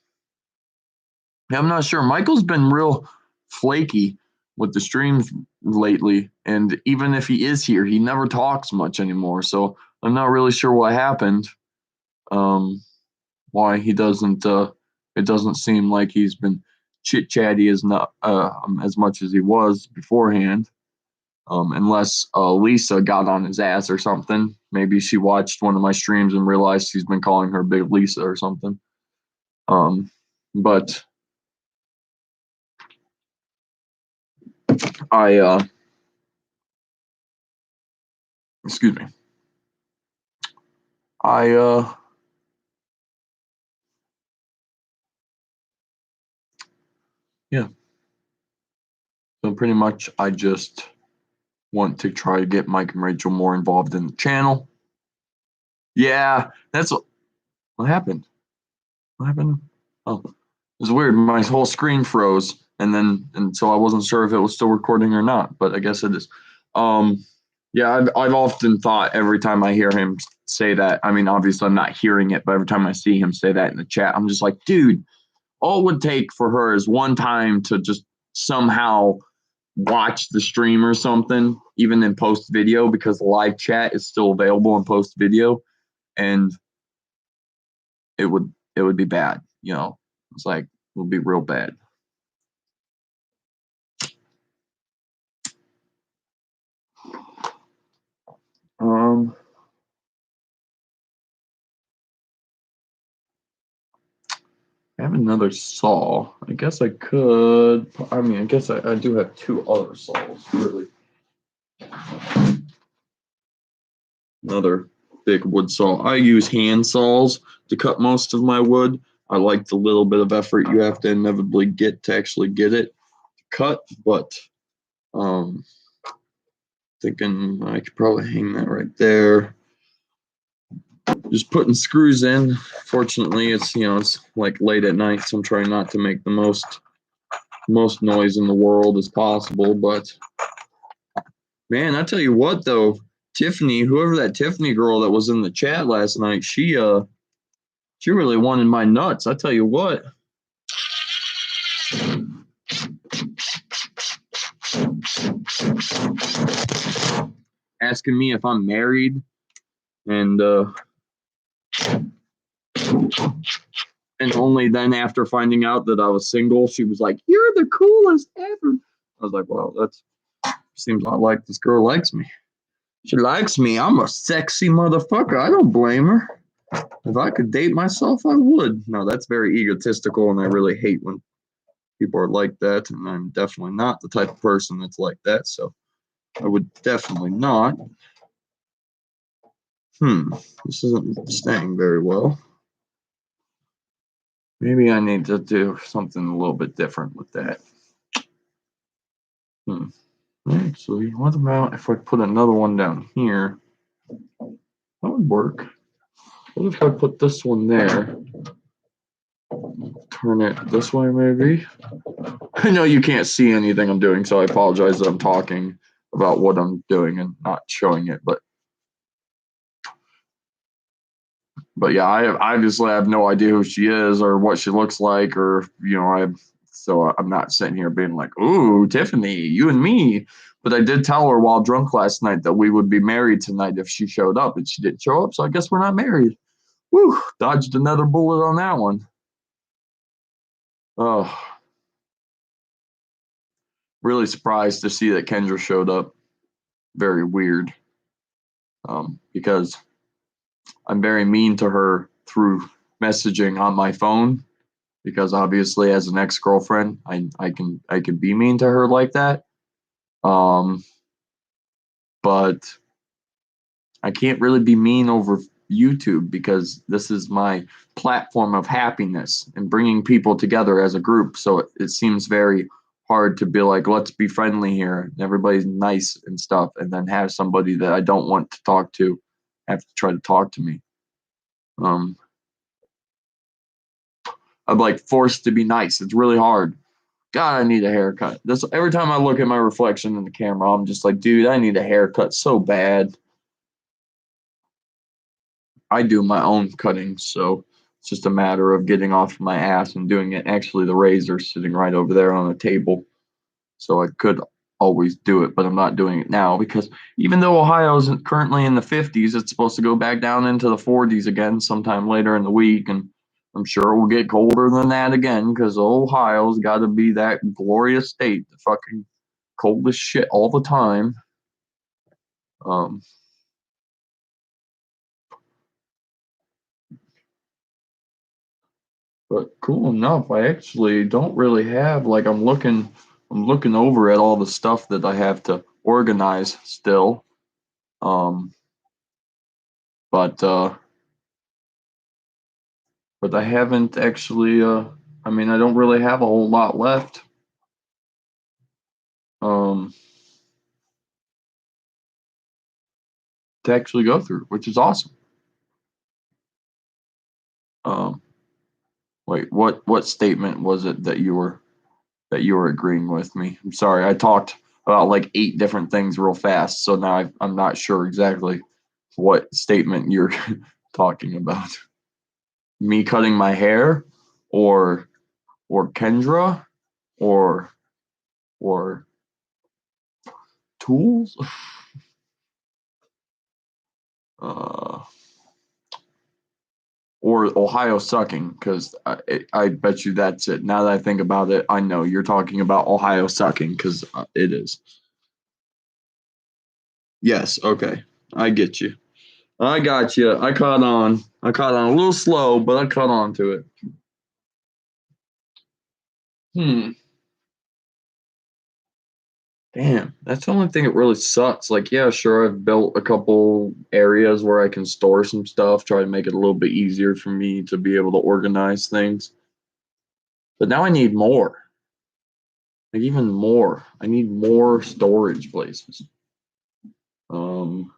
I'm not sure. Michael's been real flaky with the streams lately, and even if he is here, he never talks much anymore. So I'm not really sure what happened. Why he doesn't? It doesn't seem like he's been chit chatty as much as he was beforehand. Unless Lisa got on his ass or something. Maybe she watched one of my streams and realized he's been calling her Big Lisa or something. But excuse me. Yeah. So pretty much I just want to try to get Mike and Rachel more involved in the channel. Yeah, that's what happened. What happened? Oh, it was weird. My whole screen froze, and so I wasn't sure if it was still recording or not, but I guess it is. Yeah, I've often thought every time I hear him say that, I mean, obviously I'm not hearing it, but every time I see him say that in the chat, I'm just like, dude, all it would take for her is one time to just somehow watch the stream or something, even in post video, because the live chat is still available in post video, and it would be bad. It's like it would be real bad. I have another saw. I guess I could. I mean, I guess I do have two other saws, really. Another big wood saw. I use hand saws to cut most of my wood. I like the little bit of effort you have to inevitably get to actually get it cut, but thinking I could probably hang that right there. Just putting screws in. Fortunately, it's it's like late at night, so I'm trying not to make the most noise in the world as possible. But man, I tell you what though, Tiffany, whoever that Tiffany girl that was in the chat last night, she really wanted my nuts. I tell you what. Asking me if I'm married and only then after finding out that I was single, she was like, "You're the coolest ever." I was like, "Well, that seems not like this girl likes me. She likes me. I'm a sexy motherfucker. I don't blame her. If I could date myself, I would." No, that's very egotistical, and I really hate when people are like that. And I'm definitely not the type of person that's like that. So I would definitely not. This isn't staying very well. Maybe I need to do something a little bit different with that. Actually, what about if I put another one down here? That would work. What if I put this one there? Turn it this way, maybe? I know you can't see anything I'm doing, so I apologize that I'm talking about what I'm doing and not showing it. But yeah, I obviously have no idea who she is or what she looks like, or so I'm not sitting here being like, "Ooh, Tiffany, you and me." But I did tell her while drunk last night that we would be married tonight if she showed up, and she didn't show up, so I guess we're not married. Whew, dodged another bullet on that one. Oh, really surprised to see that Kendra showed up. Very weird. Because I'm very mean to her through messaging on my phone. Because obviously, as an ex-girlfriend, I can be mean to her like that. But I can't really be mean over YouTube because this is my platform of happiness and bringing people together as a group. So it seems very hard to be like, let's be friendly here. Everybody's nice and stuff. And then have somebody that I don't want to talk to have to try to talk to me. I'm like forced to be nice. It's really hard. God, I need a haircut. This every time I look at my reflection in the camera, I'm just like, dude, I need a haircut so bad. I do my own cutting, so it's just a matter of getting off my ass and doing it. Actually, the razor's sitting right over there on the table, so I could always do it, but I'm not doing it now because even though Ohio isn't currently in the 50s, it's supposed to go back down into the 40s again sometime later in the week, and I'm sure it will get colder than that again because Ohio's got to be that glorious state, the fucking coldest shit all the time. But cool enough, I actually don't really have like I'm looking over at all the stuff that I have to organize still. Um but I haven't actually I mean I don't really have a whole lot left. Um to actually go through, which is awesome. Um wait, what statement was it that you were agreeing with me? I'm sorry, I talked about like 8 different things real fast, so now I'm not sure exactly what statement you're talking about. Me cutting my hair, or Kendra, or or tools, uh, or Ohio sucking. Because I bet you that's it. Now that I think about it, I know you're talking about Ohio sucking because it is. Yes. Okay. I get you. I got you. I caught on. I caught on a little slow, but I caught on to it. Hmm. Damn, that's the only thing that really sucks. Like, yeah, sure, I've built a couple areas where I can store some stuff, try to make it a little bit easier for me to be able to organize things. But now I need more. Like even more. I need more storage places. Um,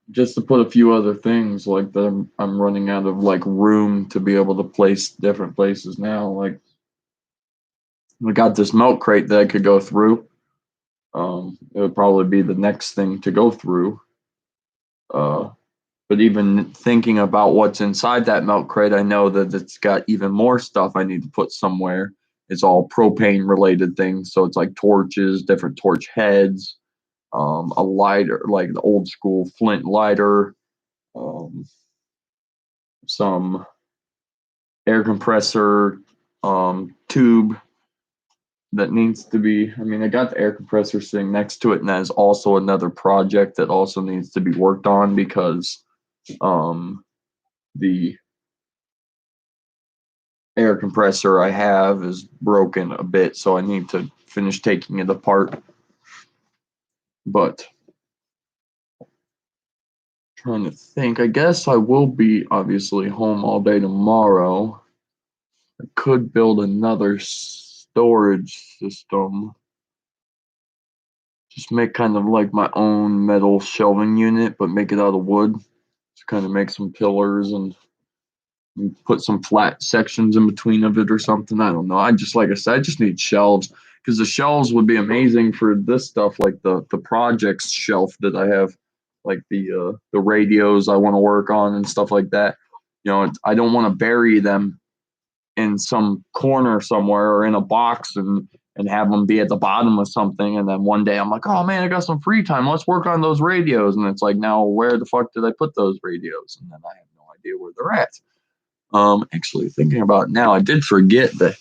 just to put a few other things like that I'm running out of like room to be able to place different places now. Like I got this milk crate that I could go through. It would probably be the next thing to go through. Uh, but even thinking about what's inside that milk crate, I know that it's got even more stuff I need to put somewhere. It's all propane related things, so it's like torches, different torch heads, a lighter, like the old school flint lighter, um, some air compressor tube that needs to be. I mean, I got the air compressor sitting next to it, and that is also another project that also needs to be worked on because the air compressor I have is broken a bit, so I need to finish taking it apart. But trying to think, I guess I will be obviously home all day tomorrow. I could build another storage system. Just make kind of like my own metal shelving unit, but make it out of wood. To kind of make some pillars and put some flat sections in between of it or something. I don't know. I just like I said, I just need shelves because the shelves would be amazing for this stuff, like the projects shelf that I have, like the radios I want to work on and stuff like that. You know, I don't want to bury them in some corner somewhere or in a box and have them be at the bottom of something. And then one day I'm like, oh man, I got some free time. Let's work on those radios. And it's like, now where the fuck did I put those radios? And then I have no idea where they're at. Actually, thinking about it now, I did forget that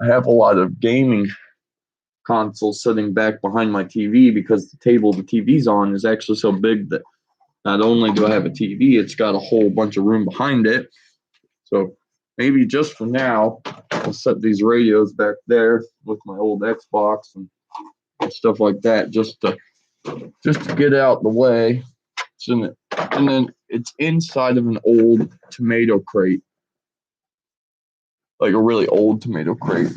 I have a lot of gaming consoles sitting back behind my TV because the table the TV's on is actually so big that not only do I have a TV, it's got a whole bunch of room behind it. So maybe just for now, I'll set these radios back there with my old Xbox and stuff like that, just to get out the way. And then it's inside of an old tomato crate, like a really old tomato crate.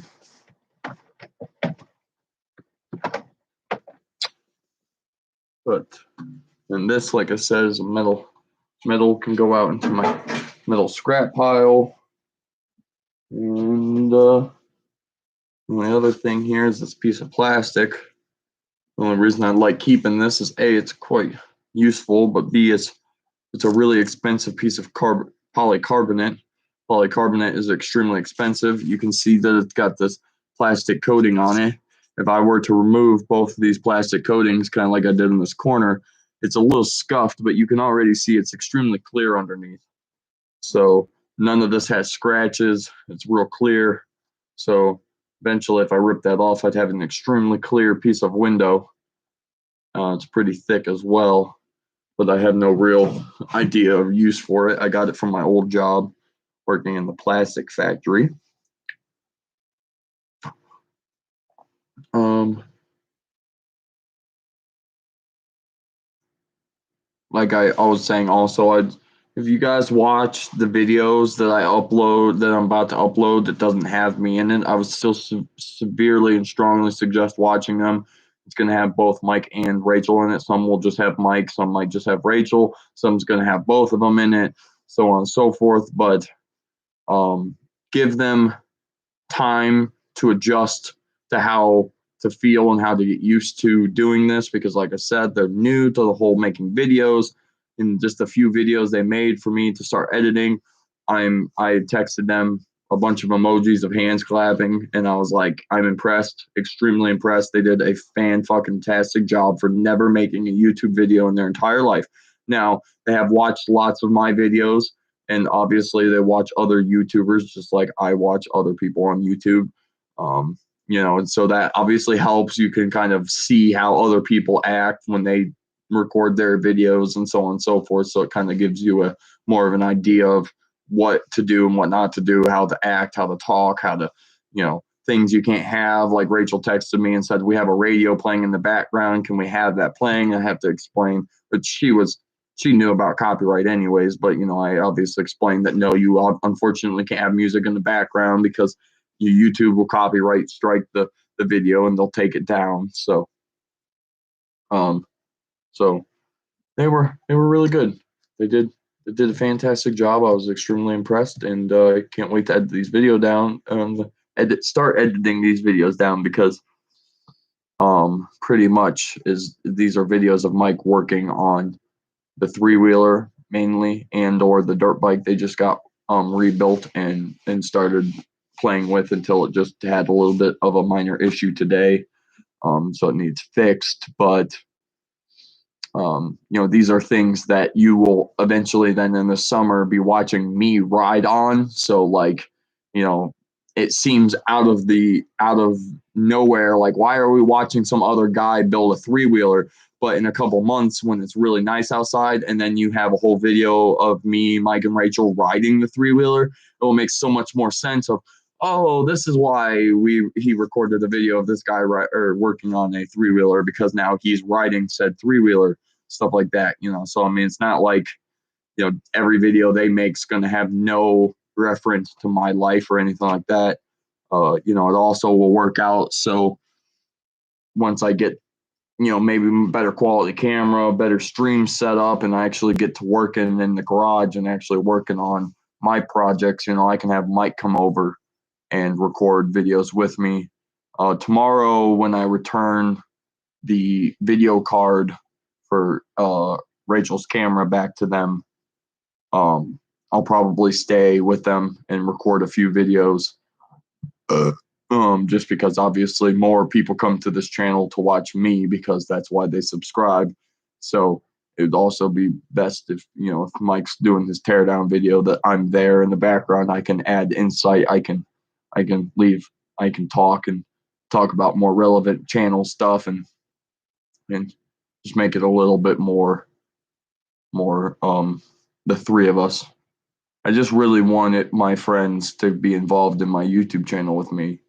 But and this, like I said, is a metal. Metal can go out into my metal scrap pile. And my other thing here is this piece of plastic. The only reason I like keeping this is A, it's quite useful, but B, it's a really expensive piece of polycarbonate. Polycarbonate is extremely expensive. You can see that it's got this plastic coating on it. If I were to remove both of these plastic coatings, kind of like I did in this corner, it's a little scuffed, but you can already see it's extremely clear underneath. So none of this has scratches. It's real clear. So eventually, if I rip that off, I'd have an extremely clear piece of window. It's pretty thick as well, but I have no real idea of use for it. I got it from my old job working in the plastic factory. Like I was saying also, if you guys watch the videos that I upload, that I'm about to upload that doesn't have me in it, I would still severely and strongly suggest watching them. It's going to have both Mike and Rachel in it. Some will just have Mike, some might just have Rachel, some's going to have both of them in it, so on and so forth. But give them time to adjust to how to feel and how to get used to doing this because like I said, they're new to the whole making videos. In just a few videos they made for me to start editing, I texted them a bunch of emojis of hands clapping and I was like, I'm impressed, extremely impressed. They did a fan-fucking-tastic job for never making a YouTube video in their entire life. Now they have watched lots of my videos and obviously they watch other YouTubers just like I watch other people on YouTube. And so that obviously helps. You can kind of see how other people act when they record their videos and so on and so forth. So it kind of gives you a more of an idea of what to do and what not to do, how to act, how to talk, how to, things you can't have. Like Rachel texted me and said, we have a radio playing in the background. Can we have that playing? I have to explain, but she knew about copyright anyways, but I obviously explained that no, you unfortunately can't have music in the background because YouTube will copyright strike the video and they'll take it down. So um so they were really good. They did a fantastic job. I was extremely impressed, and I can't wait to edit these video down. Start editing these videos down because pretty much these are videos of Mike working on the three-wheeler mainly, and or the dirt bike they just got rebuilt and started playing with until it just had a little bit of a minor issue today. So it needs fixed, but these are things that you will eventually then in the summer be watching me ride on. So like, it seems out of nowhere. Like, why are we watching some other guy build a three-wheeler? But in a couple months when it's really nice outside and then you have a whole video of me, Mike, and Rachel riding the three-wheeler, it will make so much more sense of, oh, this is why he recorded a video of this guy working on a three-wheeler, because now he's riding said three-wheeler, stuff like that. So I mean, it's not like every video they make is going to have no reference to my life or anything like that. It also will work out so once I get maybe better quality camera, better stream setup, and I actually get to working in the garage and actually working on my projects, I can have Mike come over and record videos with me. Tomorrow, when I return the video card for Rachel's camera back to them, I'll probably stay with them and record a few videos. Just because obviously more people come to this channel to watch me because that's why they subscribe. So it would also be best if Mike's doing his teardown video that I'm there in the background. I can add insight. I can talk about more relevant channel stuff and just make it a little bit more the three of us. I just really wanted my friends to be involved in my YouTube channel with me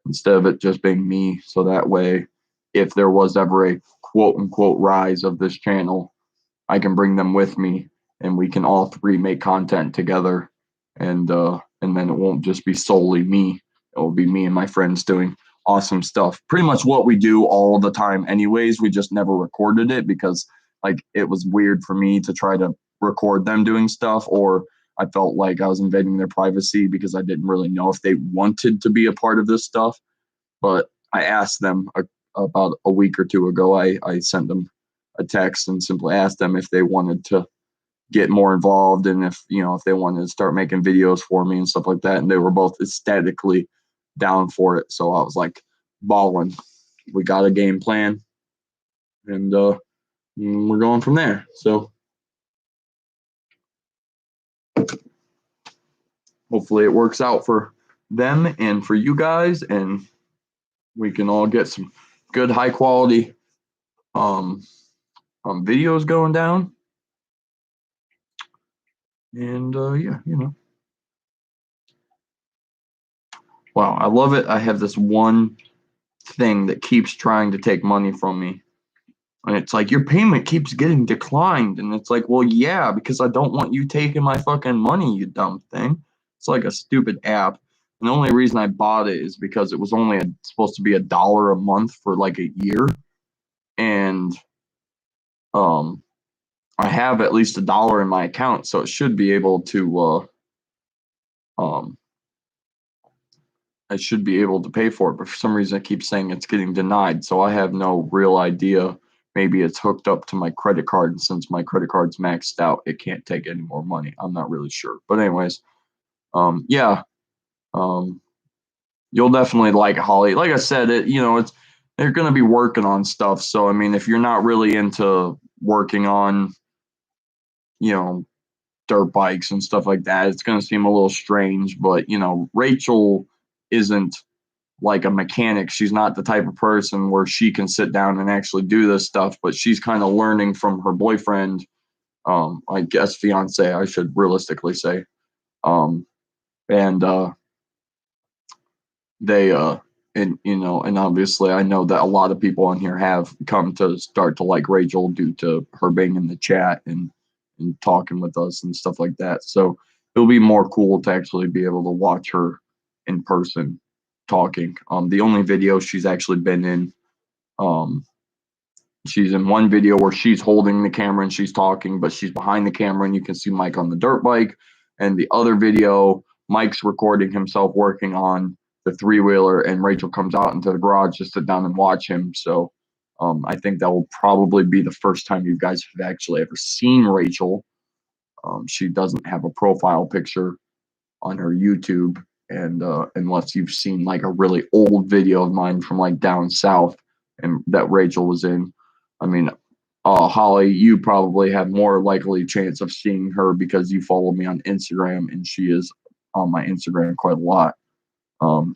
instead of it just being me. So that way, if there was ever a quote unquote rise of this channel, I can bring them with me and we can all three make content together. And then it won't just be solely me. It will be me and my friends doing awesome stuff. Pretty much what we do all the time anyways. We just never recorded it because like it was weird for me to try to record them doing stuff, or I felt like I was invading their privacy because I didn't really know if they wanted to be a part of this stuff. But I asked them about a week or two ago. I sent them a text and simply asked them if they wanted to get more involved and if they wanted to start making videos for me and stuff like that. And they were both ecstatically down for it. So I was like, balling. We got a game plan, and we're going from there. So hopefully it works out for them and for you guys, and we can all get some good high quality videos going down. And yeah, wow, I love it. I have this one thing that keeps trying to take money from me, and it's like, your payment keeps getting declined, and it's like, well, yeah, because I don't want you taking my fucking money, you dumb thing. It's like a stupid app. And the only reason I bought it is because it was only supposed to be $1 a month for like a year, and I have at least $1 in my account, so it should be able to I should be able to pay for it, but for some reason it keeps saying it's getting denied. So I have no real idea. Maybe it's hooked up to my credit card, and since my credit card's maxed out, it can't take any more money. I'm not really sure. But anyways, yeah. You'll definitely like Holly. Like I said, they're gonna be working on stuff. So I mean, if you're not really into working on, dirt bikes and stuff like that, it's gonna seem a little strange. But Rachel isn't like a mechanic. She's not the type of person where she can sit down and actually do this stuff, but she's kind of learning from her boyfriend, I guess fiance, I should realistically say. And they and and obviously I know that a lot of people on here have come to start to like Rachel due to her being in the chat and talking with us and stuff like that. So it'll be more cool to actually be able to watch her in person talking. The only video she's actually been in, um she's in one video where she's holding the camera and she's talking, but she's behind the camera and you can see Mike on the dirt bike. And the other video, Mike's recording himself working on the three wheeler, and Rachel comes out into the garage to sit down and watch him. So I think that will probably be the first time you guys have actually ever seen Rachel. She doesn't have a profile picture on her YouTube, and unless you've seen like a really old video of mine from like down south and that Rachel was in. I mean, Holly, you probably have more likely chance of seeing her because you follow me on Instagram, and she is on my Instagram quite a lot.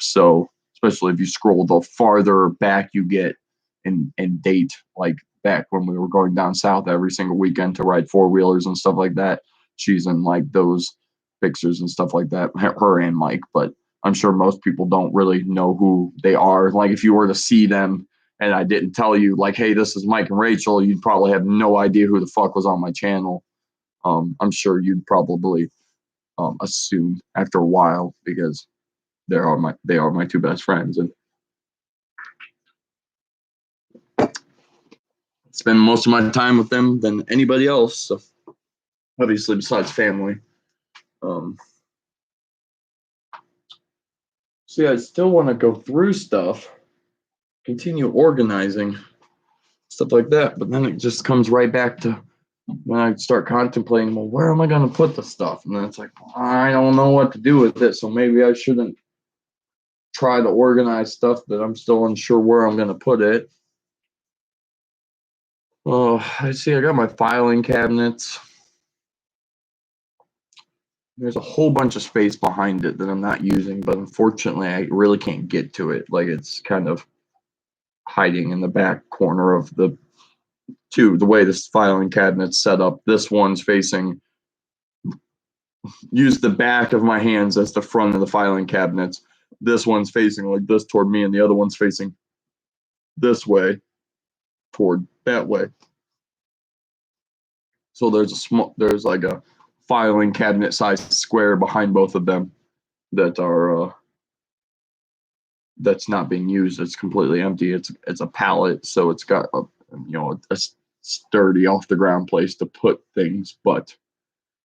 So especially if you scroll the farther back you get in date, like back when we were going down south every single weekend to ride four wheelers and stuff like that, she's in like those pictures and stuff like that. Her and Mike, but I'm sure most people don't really know who they are. Like if you were to see them and I didn't tell you, like, hey, this is Mike and Rachel, you'd probably have no idea who the fuck was on my channel. I'm sure you'd probably assume after a while because they are my two best friends, and spend most of my time with them than anybody else. So obviously, besides family. Um, so yeah, I still want to go through stuff, continue organizing stuff like that, but then it just comes right back to when I start contemplating, well, where am I going to put the stuff? And then it's like, I don't know what to do with it, so maybe I shouldn't try to organize stuff that I'm still unsure where I'm going to put it. Oh, I see. I got my filing cabinets. There's a whole bunch of space behind it that I'm not using, but unfortunately, I really can't get to it. Like it's kind of hiding in the back corner of the way this filing cabinet's set up. This one's facing, use the back of my hands as the front of the filing cabinets. This one's facing like this toward me, and the other one's facing this way toward that way. So there's like a filing cabinet sized square behind both of them that are that's not being used. It's completely empty. It's a pallet, so it's got a sturdy off the ground place to put things, but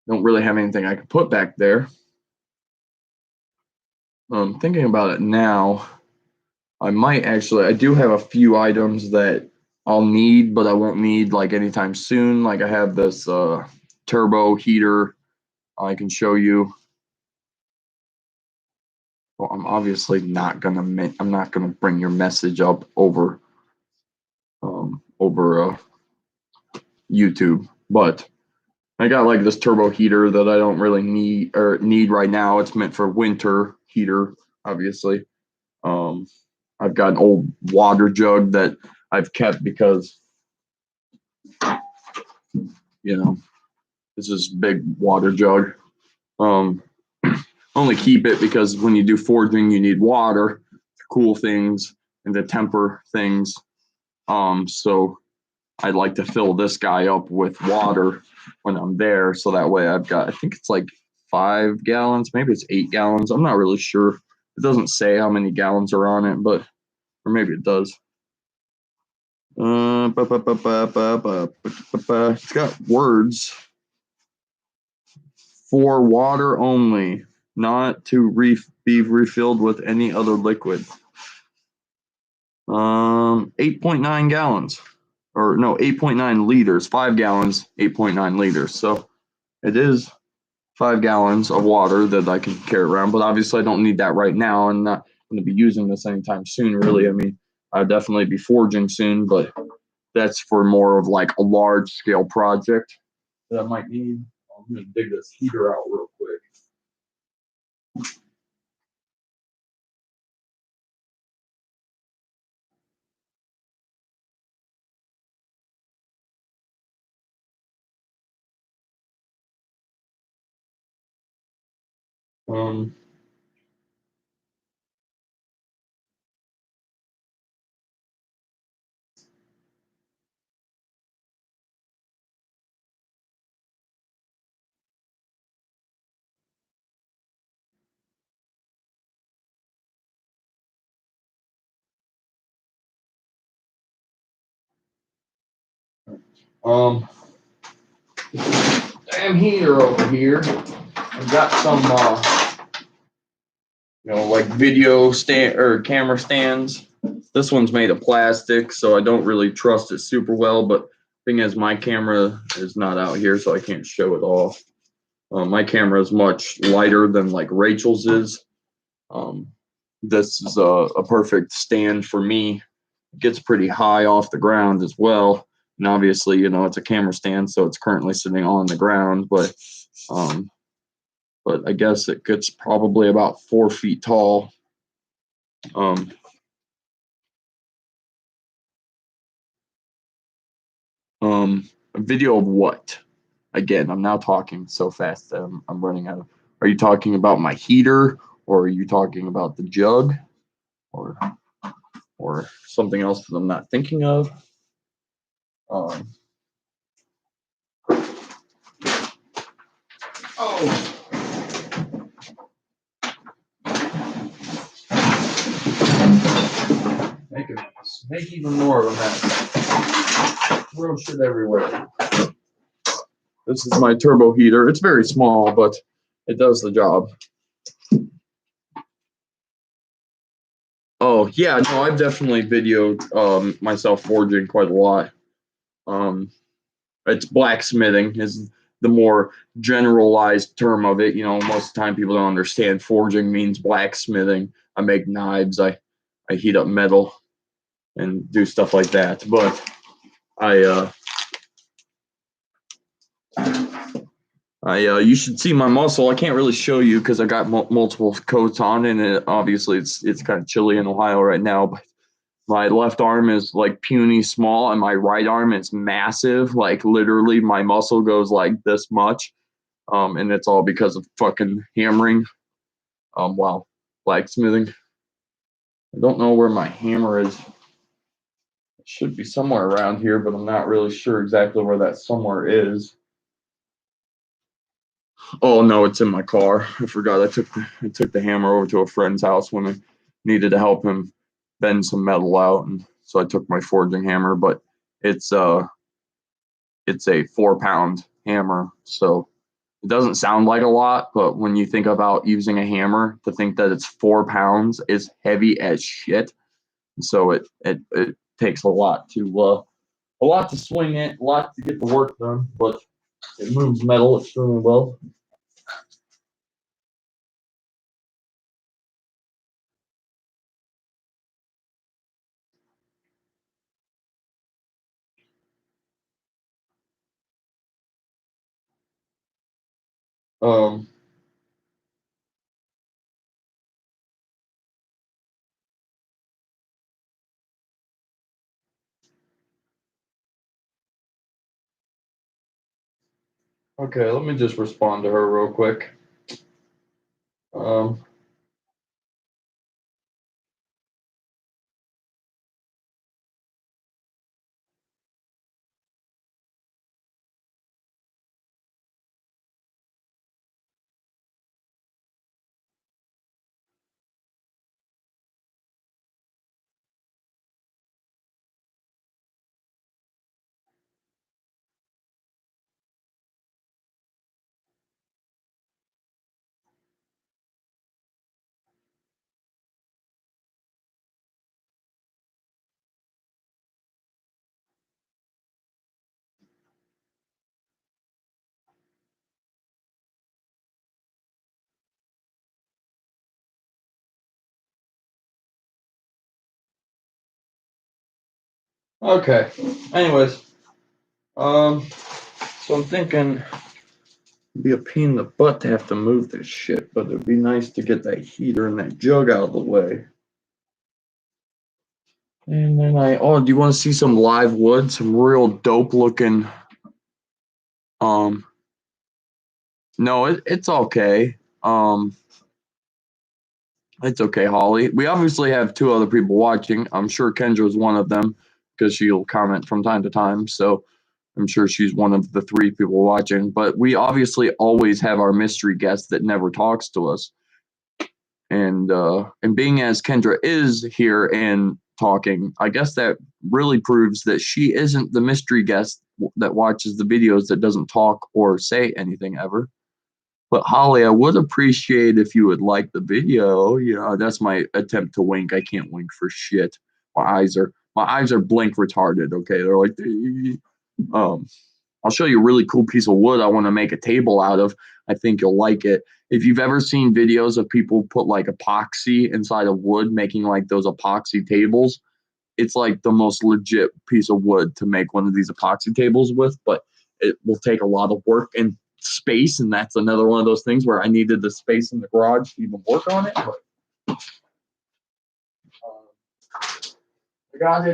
don't really have anything I can put back there. Thinking about it now, I do have a few items that I'll need, but I won't need like anytime soon. Like I have this turbo heater I can show you. Well, I'm not gonna bring your message up over YouTube, but I got like this turbo heater that I don't really need right now. It's meant for winter heater, obviously. Um, I've got an old water jug that I've kept because it's this big water jug. Um, only keep it because when you do forging, you need water to cool things and to temper things. So I'd like to fill this guy up with water when I'm there, so that way I've got, I think it's like 5 gallons, maybe it's 8 gallons. I'm not really sure. It doesn't say how many gallons are on it, but or maybe it does. It's got words for water only, not to be refilled with any other liquid. 8.9 gallons, or no, 8.9 liters. 5 gallons, 8.9 liters. So it is 5 gallons of water that I can carry around, but obviously I don't need that right now. I'm not going to be using this anytime soon, really. I mean, I'll definitely be forging soon, but that's for more of like a large scale project that I might need. I'm going to dig this heater out real quick. Um, Damn heater over here. I've got some, like video stand or camera stands. This one's made of plastic, so I don't really trust it super well. But thing is, my camera is not out here, so I can't show it off. My camera is much lighter than like Rachel's is. This is a perfect stand for me. It gets pretty high off the ground as well. And obviously, it's a camera stand, so it's currently sitting on the ground, but I guess it gets probably about 4 feet tall. A video of what? Again, I'm now talking so fast that I'm running out of. Are you talking about my heater, or are you talking about the jug, or something else that I'm not thinking of? Make even more of a mess. Throw shit everywhere. This is my turbo heater. It's very small, but it does the job. Oh yeah, no, I've definitely videoed myself forging quite a lot. It's blacksmithing is the more generalized term of it. Most of the time people don't understand forging means blacksmithing. I make knives. I heat up metal and do stuff like that. But you should see my muscle. I can't really show you because I got multiple coats on, and obviously it's kind of chilly in Ohio right now. But my left arm is like puny small, and my right arm is massive. Like literally, my muscle goes like this much, and it's all because of fucking hammering. While blacksmithing. I don't know where my hammer is. It should be somewhere around here, but I'm not really sure exactly where that somewhere is. Oh no, it's in my car. I forgot. I took the hammer over to a friend's house when I needed to help him bend some metal out, and so I took my forging hammer. But it's a 4-pound hammer, so it doesn't sound like a lot. But when you think about using a hammer, to think that it's 4 pounds is heavy as shit. So it takes a lot to swing it, a lot to get the work done, but it moves metal extremely well. Um, okay, let me just respond to her real quick. Um, okay. Anyways, so I'm thinking it'd be a pain in the butt to have to move this shit, but it'd be nice to get that heater and that jug out of the way. And then do you want to see some live wood? Some real dope looking. No, it's okay. It's okay, Holly. We obviously have 2 other people watching. I'm sure Kendra's one of them because she'll comment from time to time. So I'm sure she's one of the 3 people watching. But we obviously always have our mystery guest that never talks to us. And being as Kendra is here and talking. I guess that really proves that she isn't the mystery guest that watches the videos that doesn't talk or say anything ever. But Holly, I would appreciate if you would like the video. That's my attempt to wink. I can't wink for shit. My eyes are blink retarded. Okay, they're like, um, I'll show you a really cool piece of wood I want to make a table out of. I think you'll like it. If you've ever seen videos of people put like epoxy inside of wood, making like those epoxy tables, it's like the most legit piece of wood to make one of these epoxy tables with, but it will take a lot of work and space, and that's another one of those things where I needed the space in the garage to even work on it. But, I got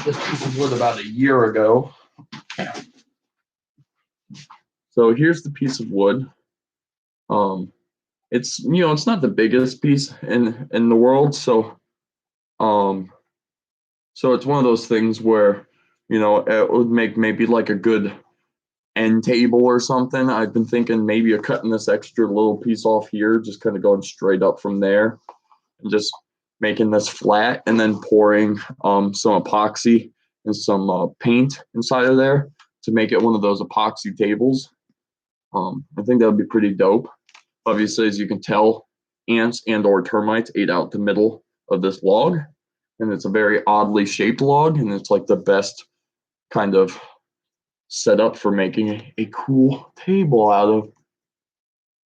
this piece of wood about a year ago. So here's the piece of wood. It's not the biggest piece in the world, um so it's one of those things where it would make maybe like a good end table or something. I've been thinking maybe of cutting this extra little piece off here, just kind of going straight up from there, and just making this flat, and then pouring some epoxy and some paint inside of there to make it one of those epoxy tables. I think that would be pretty dope. Obviously, as you can tell, ants and or termites ate out the middle of this log, and it's a very oddly shaped log, and it's like the best kind of setup for making a cool table out of.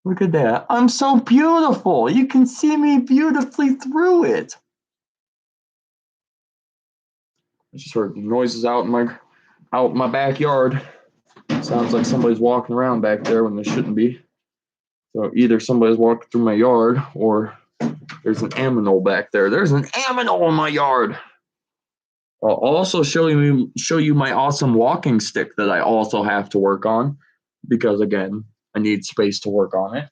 Look at that. I'm so beautiful. You can see me beautifully through it. I just heard noises out in my backyard. Sounds like somebody's walking around back there when they shouldn't be. So either somebody's walking through my yard or there's an aminal back there. There's an aminal in my yard. I'll also show you my awesome walking stick that I also have to work on because again, I need space to work on it.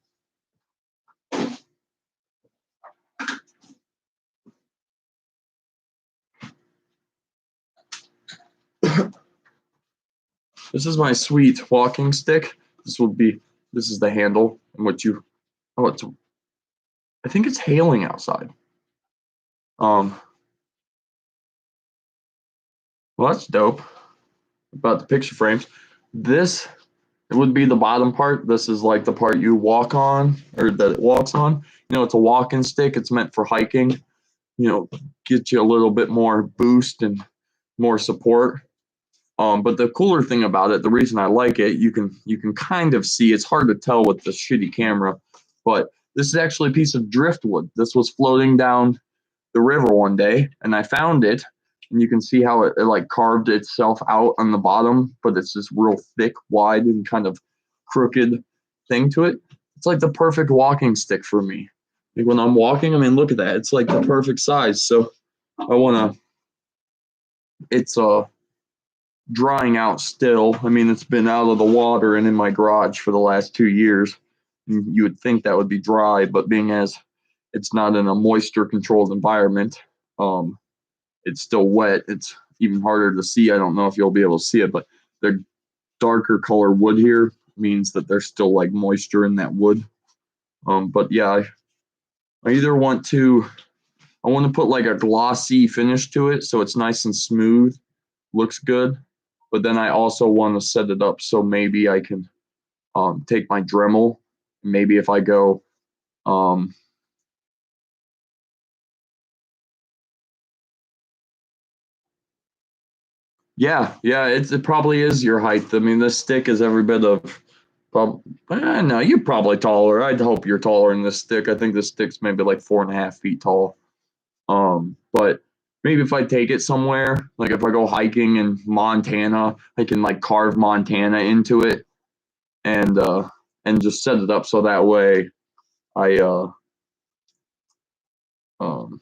This is my sweet walking stick. This is the handle in which I think it's hailing outside. Well, that's dope about the picture frames. This it would be the bottom part. This is like the part you walk on or that it walks on. It's a walking stick. It's meant for hiking. Get you a little bit more boost and more support. But the cooler thing about it, the reason I like it, you can kind of see. It's hard to tell with the shitty camera, but this is actually a piece of driftwood. This was floating down the river one day, and I found it, and you can see how it like carved itself out on the bottom, but it's this real thick, wide, and kind of crooked thing to it. It's like the perfect walking stick for me. Like when I'm walking, I mean, look at that. It's like the perfect size. So I want to. It's drying out still. I mean, it's been out of the water and in my garage for the last 2 years. You would think that would be dry, but being as it's not in a moisture controlled environment, it's still wet. It's even harder to see. I don't know if you'll be able to see it, but the darker color wood here means that there's still like moisture in that wood. But yeah, I either want to put like a glossy finish to it so it's nice and smooth, looks good, but then I also want to set it up so maybe I can take my Dremel. Maybe if I go yeah, it probably is your height. I mean, this stick is every bit of no, you're probably taller. I'd hope you're taller than this stick. I think this stick's maybe like 4.5 feet tall. But maybe if I take it somewhere, like if I go hiking in Montana, I can like carve Montana into it and just set it up so that way I um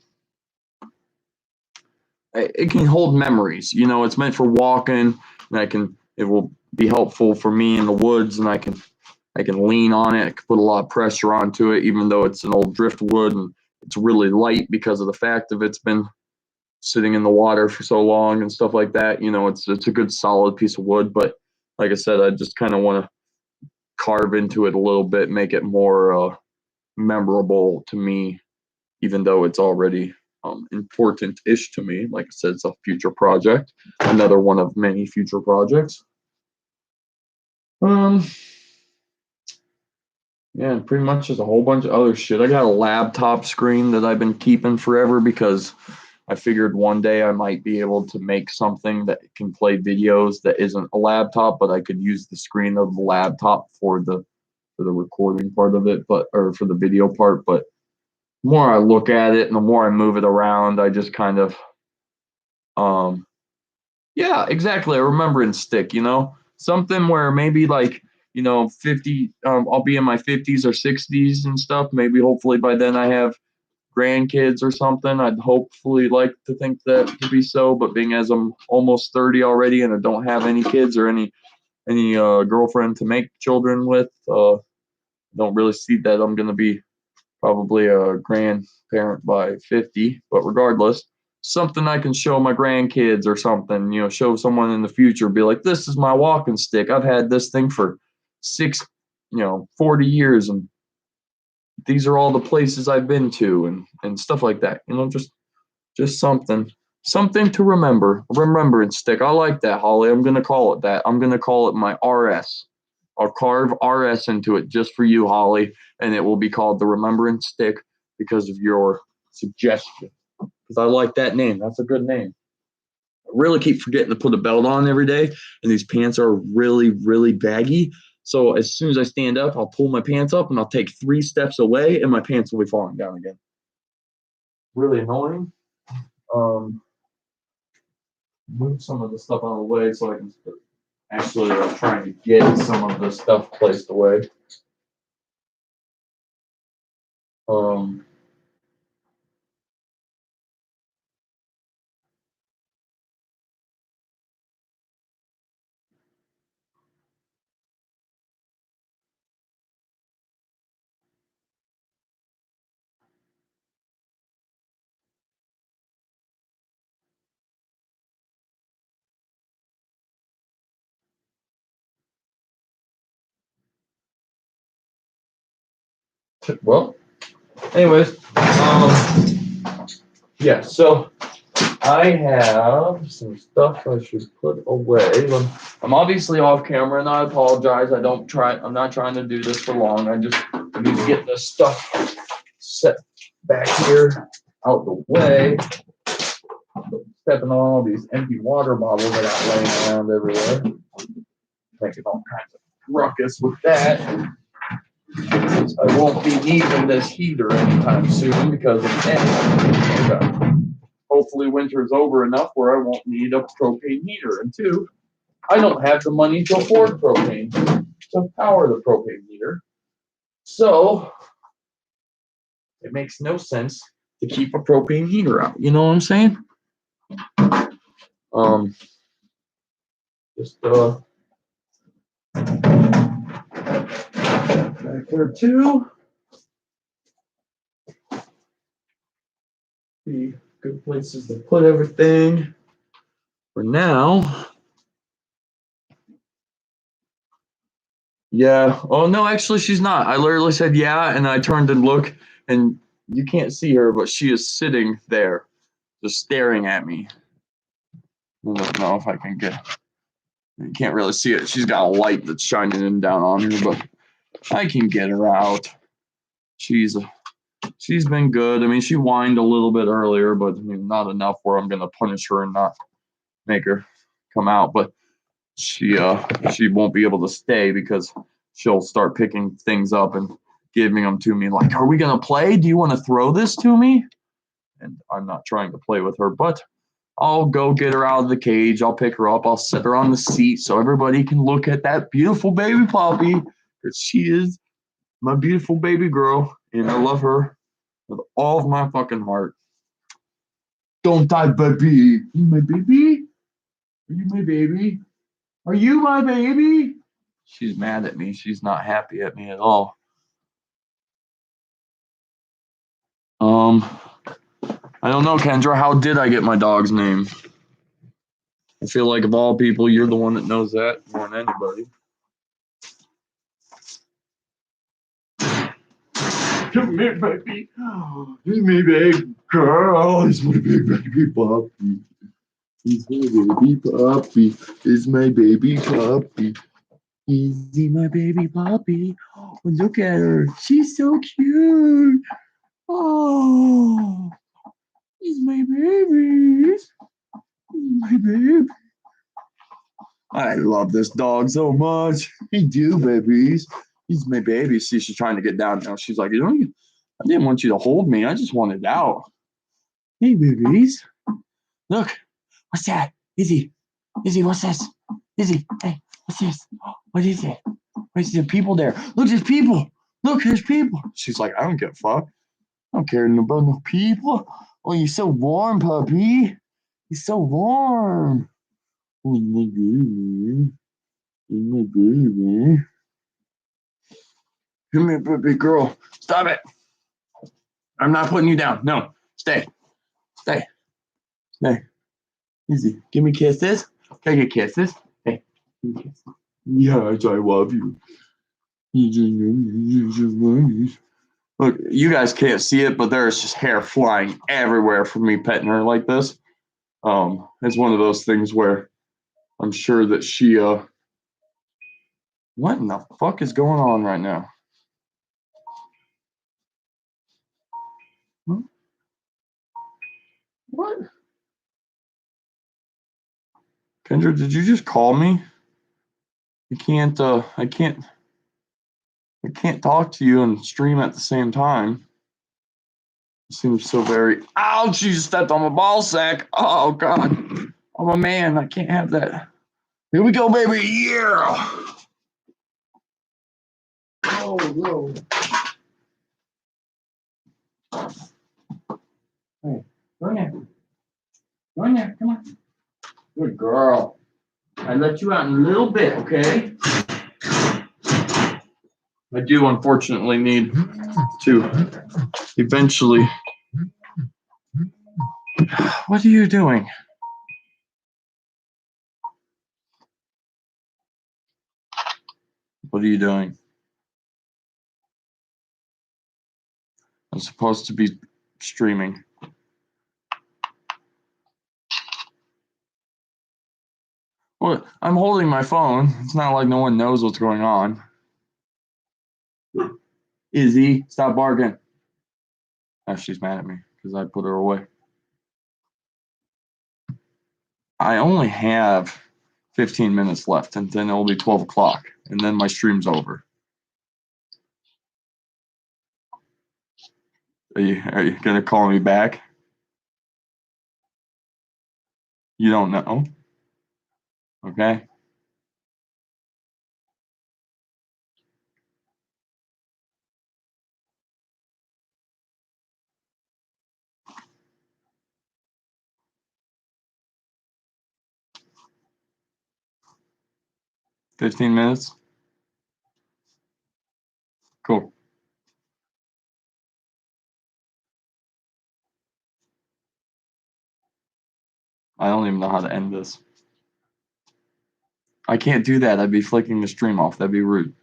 it can hold memories. It's meant for walking, and it will be helpful for me in the woods, and I can lean on it. I can put a lot of pressure onto it, even though it's an old driftwood and it's really light because of the fact of it's been sitting in the water for so long and stuff like that. It's a good solid piece of wood, but like I said, I just kind of want to carve into it a little bit, make it more memorable to me, even though it's already important-ish to me. Like I said, it's a future project, another one of many future projects. Yeah, pretty much just a whole bunch of other shit. I got a laptop screen that I've been keeping forever because I figured one day I might be able to make something that can play videos that isn't a laptop, but I could use the screen of the laptop for the recording part of it, or for the video part. But the more I look at it and the more I move it around, I just kind of yeah, exactly. A remembrance stick, something where maybe like, 50, I'll be in my 50s or 60s and stuff. Maybe hopefully by then I have grandkids or something. I'd hopefully like to think that to be so, but being as I'm almost 30 already and I don't have any kids or any girlfriend to make children with, don't really see that I'm going to be probably a grandparent by 50, but regardless, something I can show my grandkids or something, show someone in the future, be like, this is my walking stick. I've had this thing for 40 years, and these are all the places I've been to, and stuff like that. Just something to remember. A remembrance stick. I like that, Holly. I'm gonna call it that. I'm gonna call it my RS. I'll carve RS into it just for you, Holly, and it will be called the remembrance stick because of your suggestion. Because I like that name. That's a good name. I really keep forgetting to put a belt on every day, and these pants are really, really baggy. So as soon as I stand up, I'll pull my pants up and I'll take 3 steps away, and my pants will be falling down again. Really annoying. Move some of the stuff out of the way so I can actually trying to get some of the stuff placed away. Um, well, anyways, yeah, so I have some stuff I should put away. I'm obviously off camera, and I apologize. I'm not trying to do this for long. I need to get this stuff set back here out the way. Stepping on all these empty water bottles I got laying around everywhere. Making all kinds of ruckus with that. I won't be needing this heater anytime soon because of that. Hopefully winter's over enough where I won't need a propane heater. And 2, I don't have the money to afford propane to power the propane heater. So it makes no sense to keep a propane heater out. You know what I'm saying? Just back there too. Be good places to put everything for now. Yeah. Oh no, actually she's not. I literally said yeah, and I turned and looked, and you can't see her, but she is sitting there, just staring at me. I don't know if I can get. You can't really see it. She's got a light that's shining in down on her, but I can get her out. She's been good. I mean, she whined a little bit earlier, but not enough where I'm gonna punish her and not make her come out. But she won't be able to stay because she'll start picking things up and giving them to me like, are we gonna play? Do you want to throw this to me? And I'm not trying to play with her, but I'll go get her out of the cage. I'll pick her up. I'll set her on the seat so everybody can look at that beautiful baby puppy, because she is my beautiful baby girl, and I love her with all of my fucking heart. Don't die, baby. You my baby? Are you my baby? Are you my baby? She's mad at me. She's not happy at me at all. I don't know, Kendra. How did I get my dog's name? I feel like of all people, you're the one that knows that more than anybody. Come here, baby. He's my big girl. He's my big baby puppy. He's my baby puppy. He's my baby puppy. He's my baby puppy. Oh, look at her. She's so cute. Oh, he's my baby. He's my baby. I love this dog so much. I do, babies. He's my baby. See, she's trying to get down now. She's like, I didn't want you to hold me. I just wanted out. Hey, babies. Look, what's that? Izzy, what's this? Izzy, hey, what's this? What is it? Where's the people there? Look, there's people. Look, there's people. She's like, I don't give a fuck. I don't care about no people. Oh, you're so warm, puppy. You're so warm. Oh, my baby. My baby. Come here, baby girl. Stop it. I'm not putting you down. No, stay. Stay. Stay. Easy. Give me kisses. Can I get kisses? Hey, give me kisses. Yes, I love you. Look, you guys can't see it, but there's just hair flying everywhere from me petting her like this. It's one of those things where I'm sure that she what in the fuck is going on right now? Huh? What? Kendra, did you just call me? I can't talk to you and stream at the same time. It seems so very ouch, you stepped on my ball sack. Oh god. I'm a man. I can't have that. Here we go, baby. Yeah. Oh, whoa. Hey, go in there. Go in there. Come on. Good girl. I let you out in a little bit, okay? I do unfortunately need to eventually. What are you doing? What are you doing? I'm supposed to be streaming. Well, I'm holding my phone. It's not like no one knows what's going on. Izzy, stop barking. Oh, she's mad at me because I put her away. I only have 15 minutes left, and then it'll be 12 o'clock, and then my stream's over. Are you gonna call me back? You don't know? Okay. $15 minutes? Cool. I don't even know how to end this. I can't do that. I'd be flicking the stream off. That'd be rude.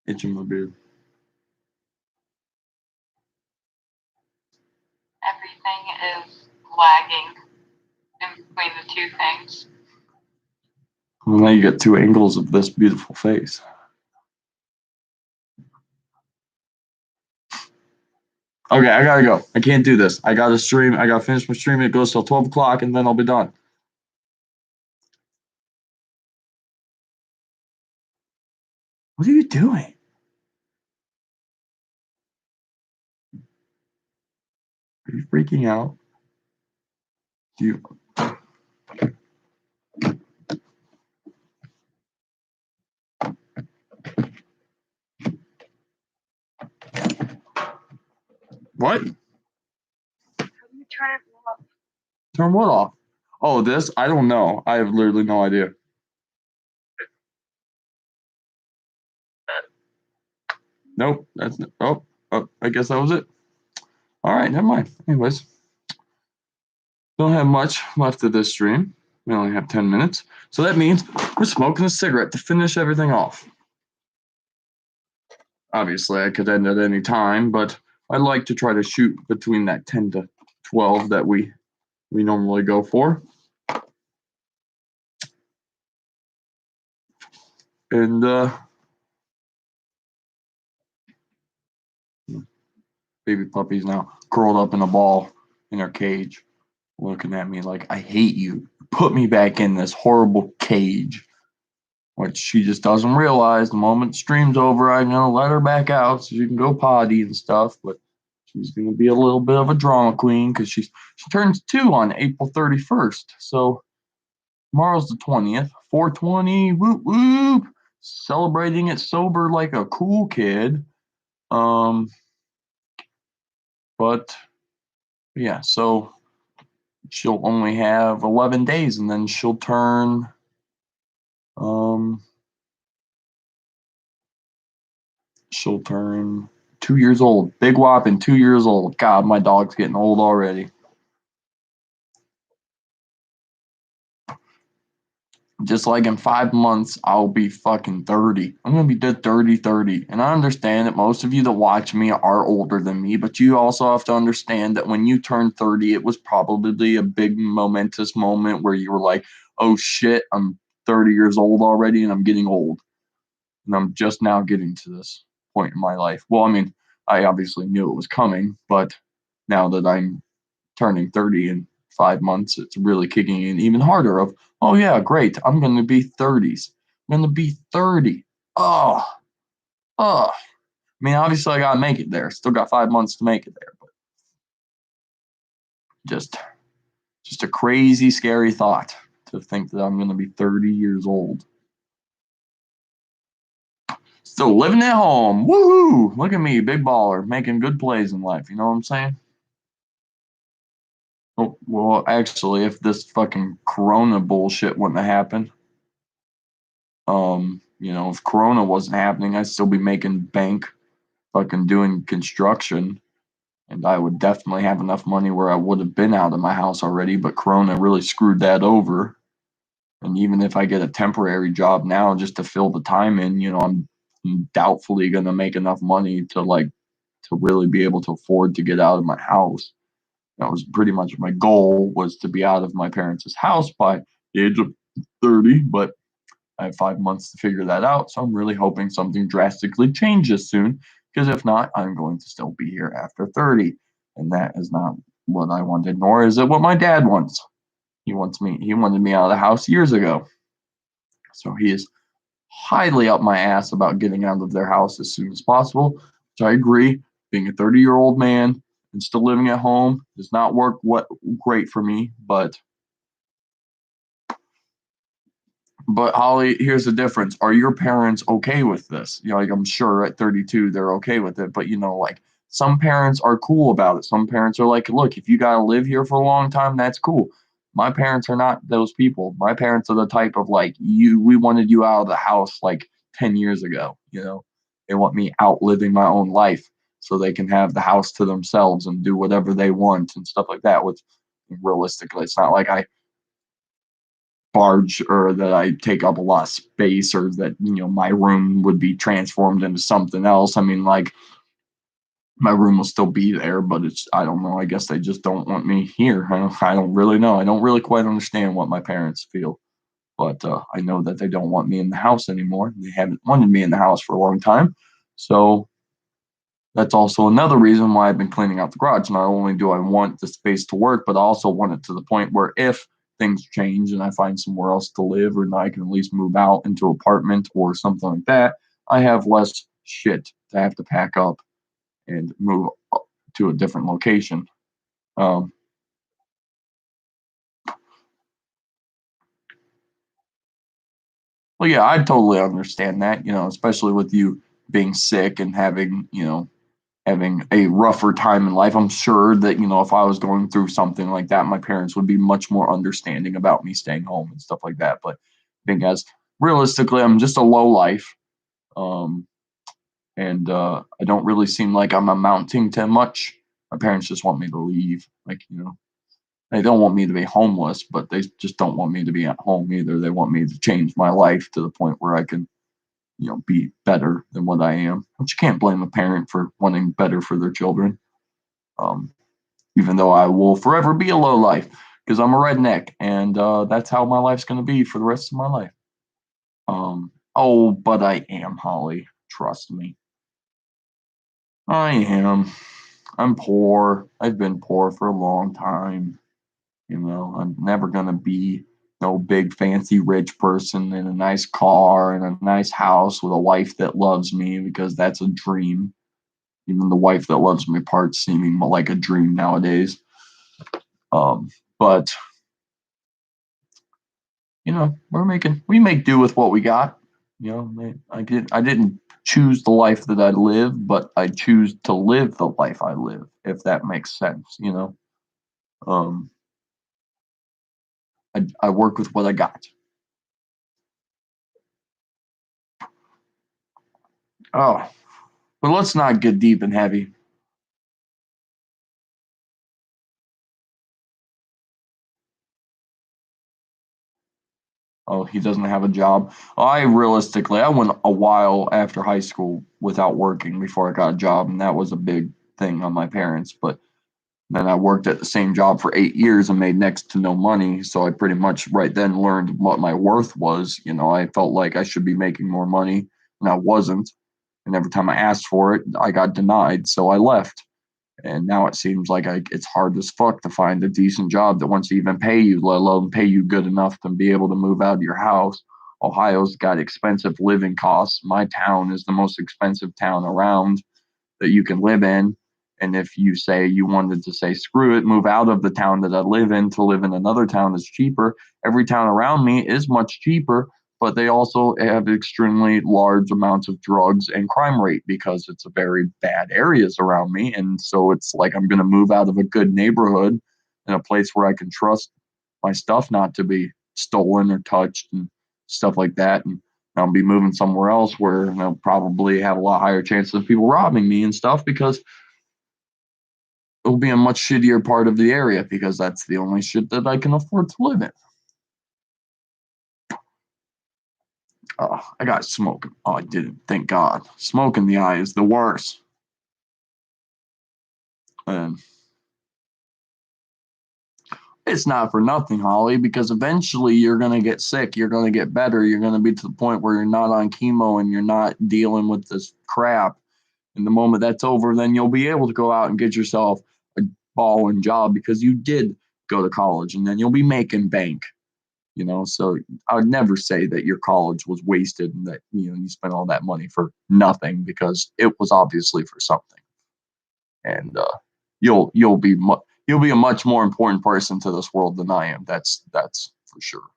Itching my beard. Everything is lagging in between the two things. Well, now you got two angles of this beautiful face. Okay, I gotta go. I can't do this. I gotta stream. I gotta finish my stream. It goes till 12 o'clock, and then I'll be done. What are you doing? Are you freaking out? Do you? What? How do you turn it off? Turn what off? Oh, this? I don't know. I have literally no idea. Nope. That's oh, I guess that was it. All right, never mind. Anyways, don't have much left of this stream. We only have 10 minutes. So that means we're smoking a cigarette to finish everything off. Obviously, I could end at any time, but I like to try to shoot between that 10 to 12 that we normally go for. And baby puppy's now curled up in a ball in her cage, looking at me like, I hate you. Put me back in this horrible cage. Which she just doesn't realize the moment the stream's over, I'm going to let her back out so she can go potty and stuff. But she's going to be a little bit of a drama queen because she turns 2 on April 31st. So tomorrow's the 20th, 420, whoop whoop, celebrating it sober like a cool kid. But yeah, so she'll only have 11 days and then she'll turn 2 years old. Big whopping 2 years old. God, my dog's getting old already. Just like in 5 months, I'll be fucking 30. I'm going to be dead 30. And I understand that most of you that watch me are older than me, but you also have to understand that when you turn 30, it was probably a big momentous moment where you were like, oh shit, I'm 30 years old already and I'm getting old. And I'm just now getting to this point in my life. Well, I mean, I obviously knew it was coming, but now that I'm turning 30 in 5 months, it's really kicking in even harder of, oh yeah, great, I'm going to be 30s. I'm going to be 30. Oh, oh. I mean, obviously I got to make it there. Still got 5 months to make it there, but just a crazy, scary thought to think that I'm going to be 30 years old. Still living at home. Woohoo! Look at me, big baller, making good plays in life. You know what I'm saying? Oh, well, actually, if this fucking Corona bullshit wouldn't have happened, if Corona wasn't happening, I'd still be making bank, fucking doing construction, and I would definitely have enough money where I would have been out of my house already. But Corona really screwed that over. And even if I get a temporary job now just to fill the time in, I'm doubtfully gonna make enough money to really be able to afford to get out of my house. That was pretty much my goal, was to be out of my parents' house by the age of 30, but I have 5 months to figure that out. So I'm really hoping something drastically changes soon, because if not, I'm going to still be here after 30. And that is not what I wanted, nor is it what my dad wants. He wanted me out of the house years ago. So he is highly up my ass about getting out of their house as soon as possible, which I agree. Being a 30-year-old man and still living at home does not work great for me, But Holly, here's the difference. Are your parents okay with this? Like, I'm sure at 32 they're okay with it, but like, some parents are cool about it. Some parents are like, look, if you gotta live here for a long time, that's cool. My parents are not those people. My parents are the type of like, we wanted you out of the house like 10 years ago. They want me out living my own life so they can have the house to themselves and do whatever they want and stuff like that. Which realistically, it's not like I barge or that I take up a lot of space or that my room would be transformed into something else. I mean, like, my room will still be there, but I don't know, I guess they just don't want me here. I don't really know. I don't really quite understand what my parents feel, but I know that they don't want me in the house anymore. They haven't wanted me in the house for a long time, so that's also another reason why I've been cleaning out the garage. Not only do I want the space to work, but I also want it to the point where if things change and I find somewhere else to live, or I can at least move out into an apartment or something like that, I have less shit to have to pack up and move to a different location. Um, well, yeah, I totally understand that, especially with you being sick and having a rougher time in life. I'm sure that, if I was going through something like that, my parents would be much more understanding about me staying home and stuff like that. But I think, as realistically, I'm just a low life. Um, and I don't really seem like I'm amounting to much. My parents just want me to leave. Like, They don't want me to be homeless, but they just don't want me to be at home either. They want me to change my life to the point where I can, be better than what I am. But you can't blame a parent for wanting better for their children. Um, Even though I will forever be a low life because I'm a redneck, and that's how my life's going to be for the rest of my life. Oh, but I am, Holly. Trust me. I am. I'm poor. I've been poor for a long time. I'm never going to be no big fancy rich person in a nice car and a nice house with a wife that loves me because that's a dream. Even the wife that loves me part's seeming like a dream nowadays. But we make do with what we got. I didn't choose the life that I live, but I choose to live the life I live, if that makes sense. Um, I work with what I got. Oh, but let's not get deep and heavy. Oh, he doesn't have a job. I went a while after high school without working before I got a job, and that was a big thing on my parents. But then I worked at the same job for 8 years and made next to no money. So I pretty much right then learned what my worth was. I felt like I should be making more money, and I wasn't. And every time I asked for it, I got denied. So I left. And now it seems like it's hard as fuck to find a decent job that wants to even pay you, let alone pay you good enough to be able to move out of your house. Ohio's got expensive living costs. My town is the most expensive town around that you can live in. And if you say you wanted to say, screw it, move out of the town that I live in to live in another town that's cheaper, every town around me is much cheaper, but they also have extremely large amounts of drugs and crime rate because it's a very bad areas around me. And so it's like I'm going to move out of a good neighborhood in a place where I can trust my stuff not to be stolen or touched and stuff like that. And I'll be moving somewhere else where I'll probably have a lot higher chances of people robbing me and stuff because it'll be a much shittier part of the area because that's the only shit that I can afford to live in. Oh, I got smoking. Oh, I didn't. Thank God. Smoke in the eye is the worst. And it's not for nothing, Holly, because eventually you're going to get sick. You're going to get better. You're going to be to the point where you're not on chemo and you're not dealing with this crap. And the moment that's over, then you'll be able to go out and get yourself a balling job because you did go to college and then you'll be making bank. So I would never say that your college was wasted and that you spent all that money for nothing because it was obviously for something. And you'll be a much more important person to this world than I am. That's for sure.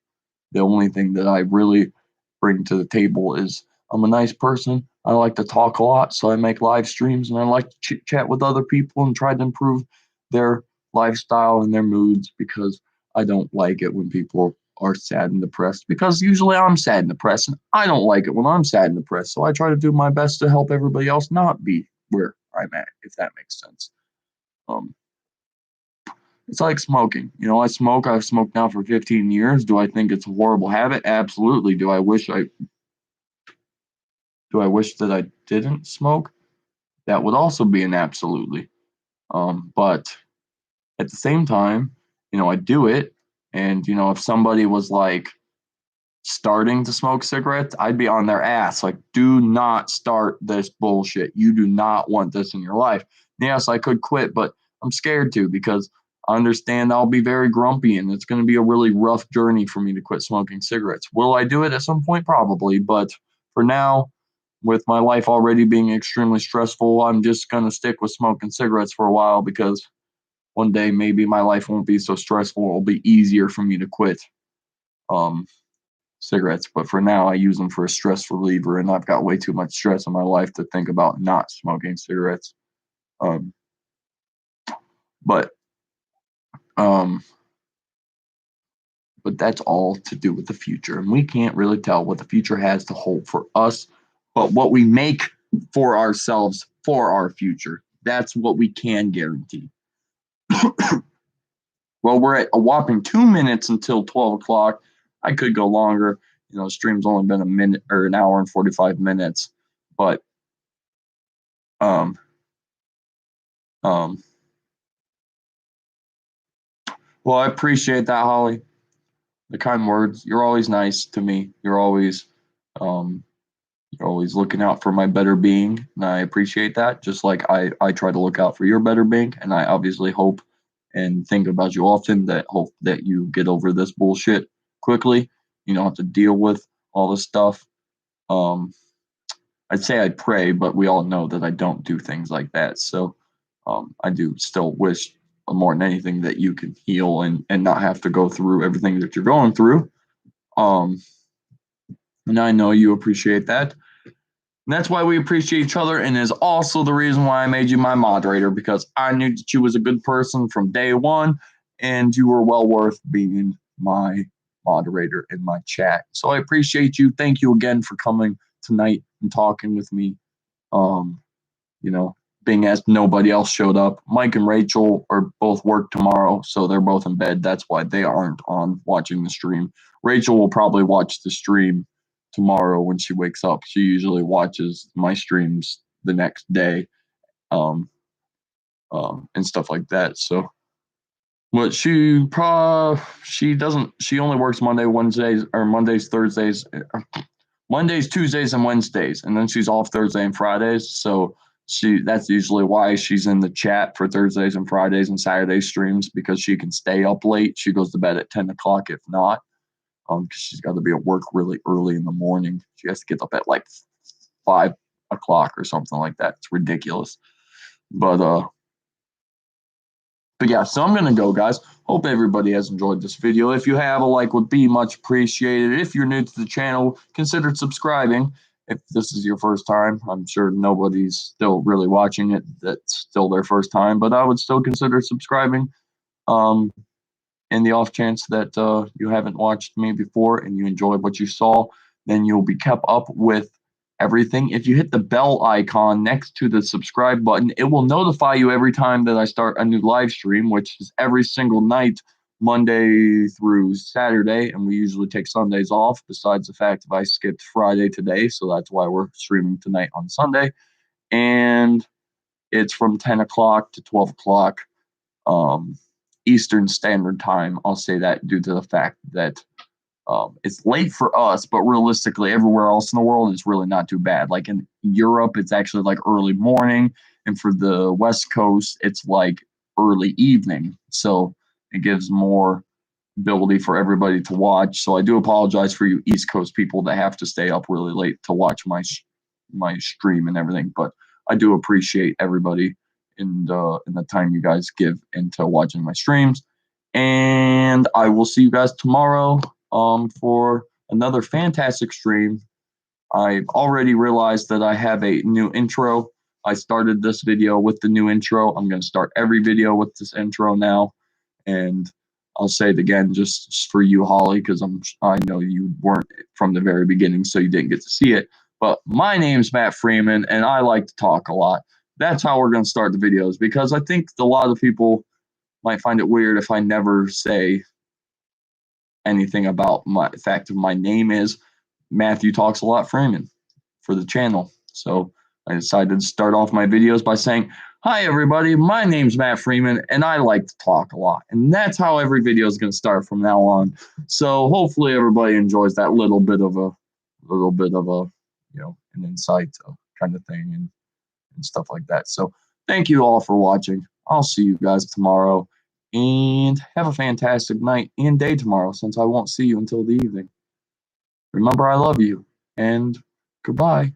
The only thing that I really bring to the table is I'm a nice person. I like to talk a lot, so I make live streams and I like to chit chat with other people and try to improve their lifestyle and their moods because I don't like it when people are sad and depressed because usually I'm sad and depressed and I don't like it when I'm sad and depressed. So I try to do my best to help everybody else not be where I'm at, if that makes sense. Um, it's like smoking. I smoke. I've smoked now for 15 years. Do I think it's a horrible habit? Absolutely. Do I wish that I didn't smoke? That would also be an absolutely. But at the same time, I do it. And if somebody was like starting to smoke cigarettes, I'd be on their ass. Like, do not start this bullshit. You do not want this in your life. Yes, I could quit, but I'm scared to because I understand I'll be very grumpy and it's going to be a really rough journey for me to quit smoking cigarettes. Will I do it at some point? Probably. But for now, with my life already being extremely stressful, I'm just going to stick with smoking cigarettes for a while because one day maybe my life won't be so stressful. It'll be easier for me to quit. Um, Cigarettes, but for now I use them for a stress reliever, and I've got way too much stress in my life to think about not smoking cigarettes. Um, but um, but that's all to do with the future, and we can't really tell what the future has to hold for us. But what we make for ourselves for our future, that's what we can guarantee. Well, we're at a whopping 2 minutes until 12 o'clock. I could go longer. You know, the stream's only been a minute or an hour and 45 minutes. But, well, I appreciate that, Holly. The kind words. You're always nice to me. You're always looking out for my better being, and I appreciate that. Just like I try to look out for your better being, and I obviously hope and think about you often. That hope that you get over this bullshit quickly. You don't have to deal with all this stuff. Um, I'd say I pray, but we all know that I don't do things like that. So I do still wish more than anything that you can heal and not have to go through everything that you're going through. Um, and I know you appreciate that. And that's why we appreciate each other, and is also the reason why I made you my moderator, because I knew that you was a good person from day one, and you were well worth being my moderator in my chat. So I appreciate you. Thank you again for coming tonight and talking with me. Um, you know, being as nobody else showed up. Mike and Rachel are both work tomorrow, so they're both in bed. That's why they aren't on watching the stream. Rachel will probably watch the stream tomorrow when she wakes up. She usually watches my streams the next day, um, and stuff like that. So, but she doesn't. She only works Mondays, Thursdays, Mondays, Tuesdays, and Wednesdays, and then she's off Thursday and Fridays. So that's usually why she's in the chat for Thursdays and Fridays and Saturday streams, because she can stay up late. She goes to bed at 10 o'clock if not, because she's got to be at work really early in the morning. She has to get up at like 5 o'clock or something like that. It's ridiculous. But yeah, so I'm gonna go, guys. Hope everybody has enjoyed this video. If you have, a like would be much appreciated. If you're new to the channel, consider subscribing. If this is your first time, I'm sure nobody's still really watching it. That's still their first time, but I would still consider subscribing. In the off chance that you haven't watched me before and you enjoyed what you saw, then you'll be kept up with everything. If you hit the bell icon next to the subscribe button, it will notify you every time that I start a new live stream, which is every single night, Monday through Saturday, and we usually take Sundays off, besides the fact that I skipped Friday today, so that's why we're streaming tonight on Sunday. And it's from 10 o'clock to 12 o'clock Eastern Standard Time. I'll say that due to the fact that it's late for us, but realistically, everywhere else in the world, it's really not too bad. Like in Europe, it's actually like early morning, and for the West Coast, it's like early evening. So it gives more ability for everybody to watch. So I do apologize for you East Coast people that have to stay up really late to watch my stream and everything, but I do appreciate everybody in the time you guys give into watching my streams. And I will see you guys tomorrow for another fantastic stream. I've already realized that I have a new intro. I started this video with the new intro. I'm going to start every video with this intro now. And I'll say it again just for you, Holly, because I know you weren't from the very beginning, so you didn't get to see it. But my name's Matt Freeman, and I like to talk a lot. That's how we're going to start the videos, because I think a lot of people might find it weird if I never say anything about the fact of my name is Matthew Talks a Lot Freeman for the channel. So I decided to start off my videos by saying, hi everybody, my name's Matt Freeman and I like to talk a lot. And that's how every video is going to start from now on. So hopefully everybody enjoys that little bit of a an insight kind of thing and stuff like that. So thank you all for watching. I'll see you guys tomorrow. And have a fantastic night and day tomorrow, since I won't see you until the evening. Remember, I love you, and goodbye.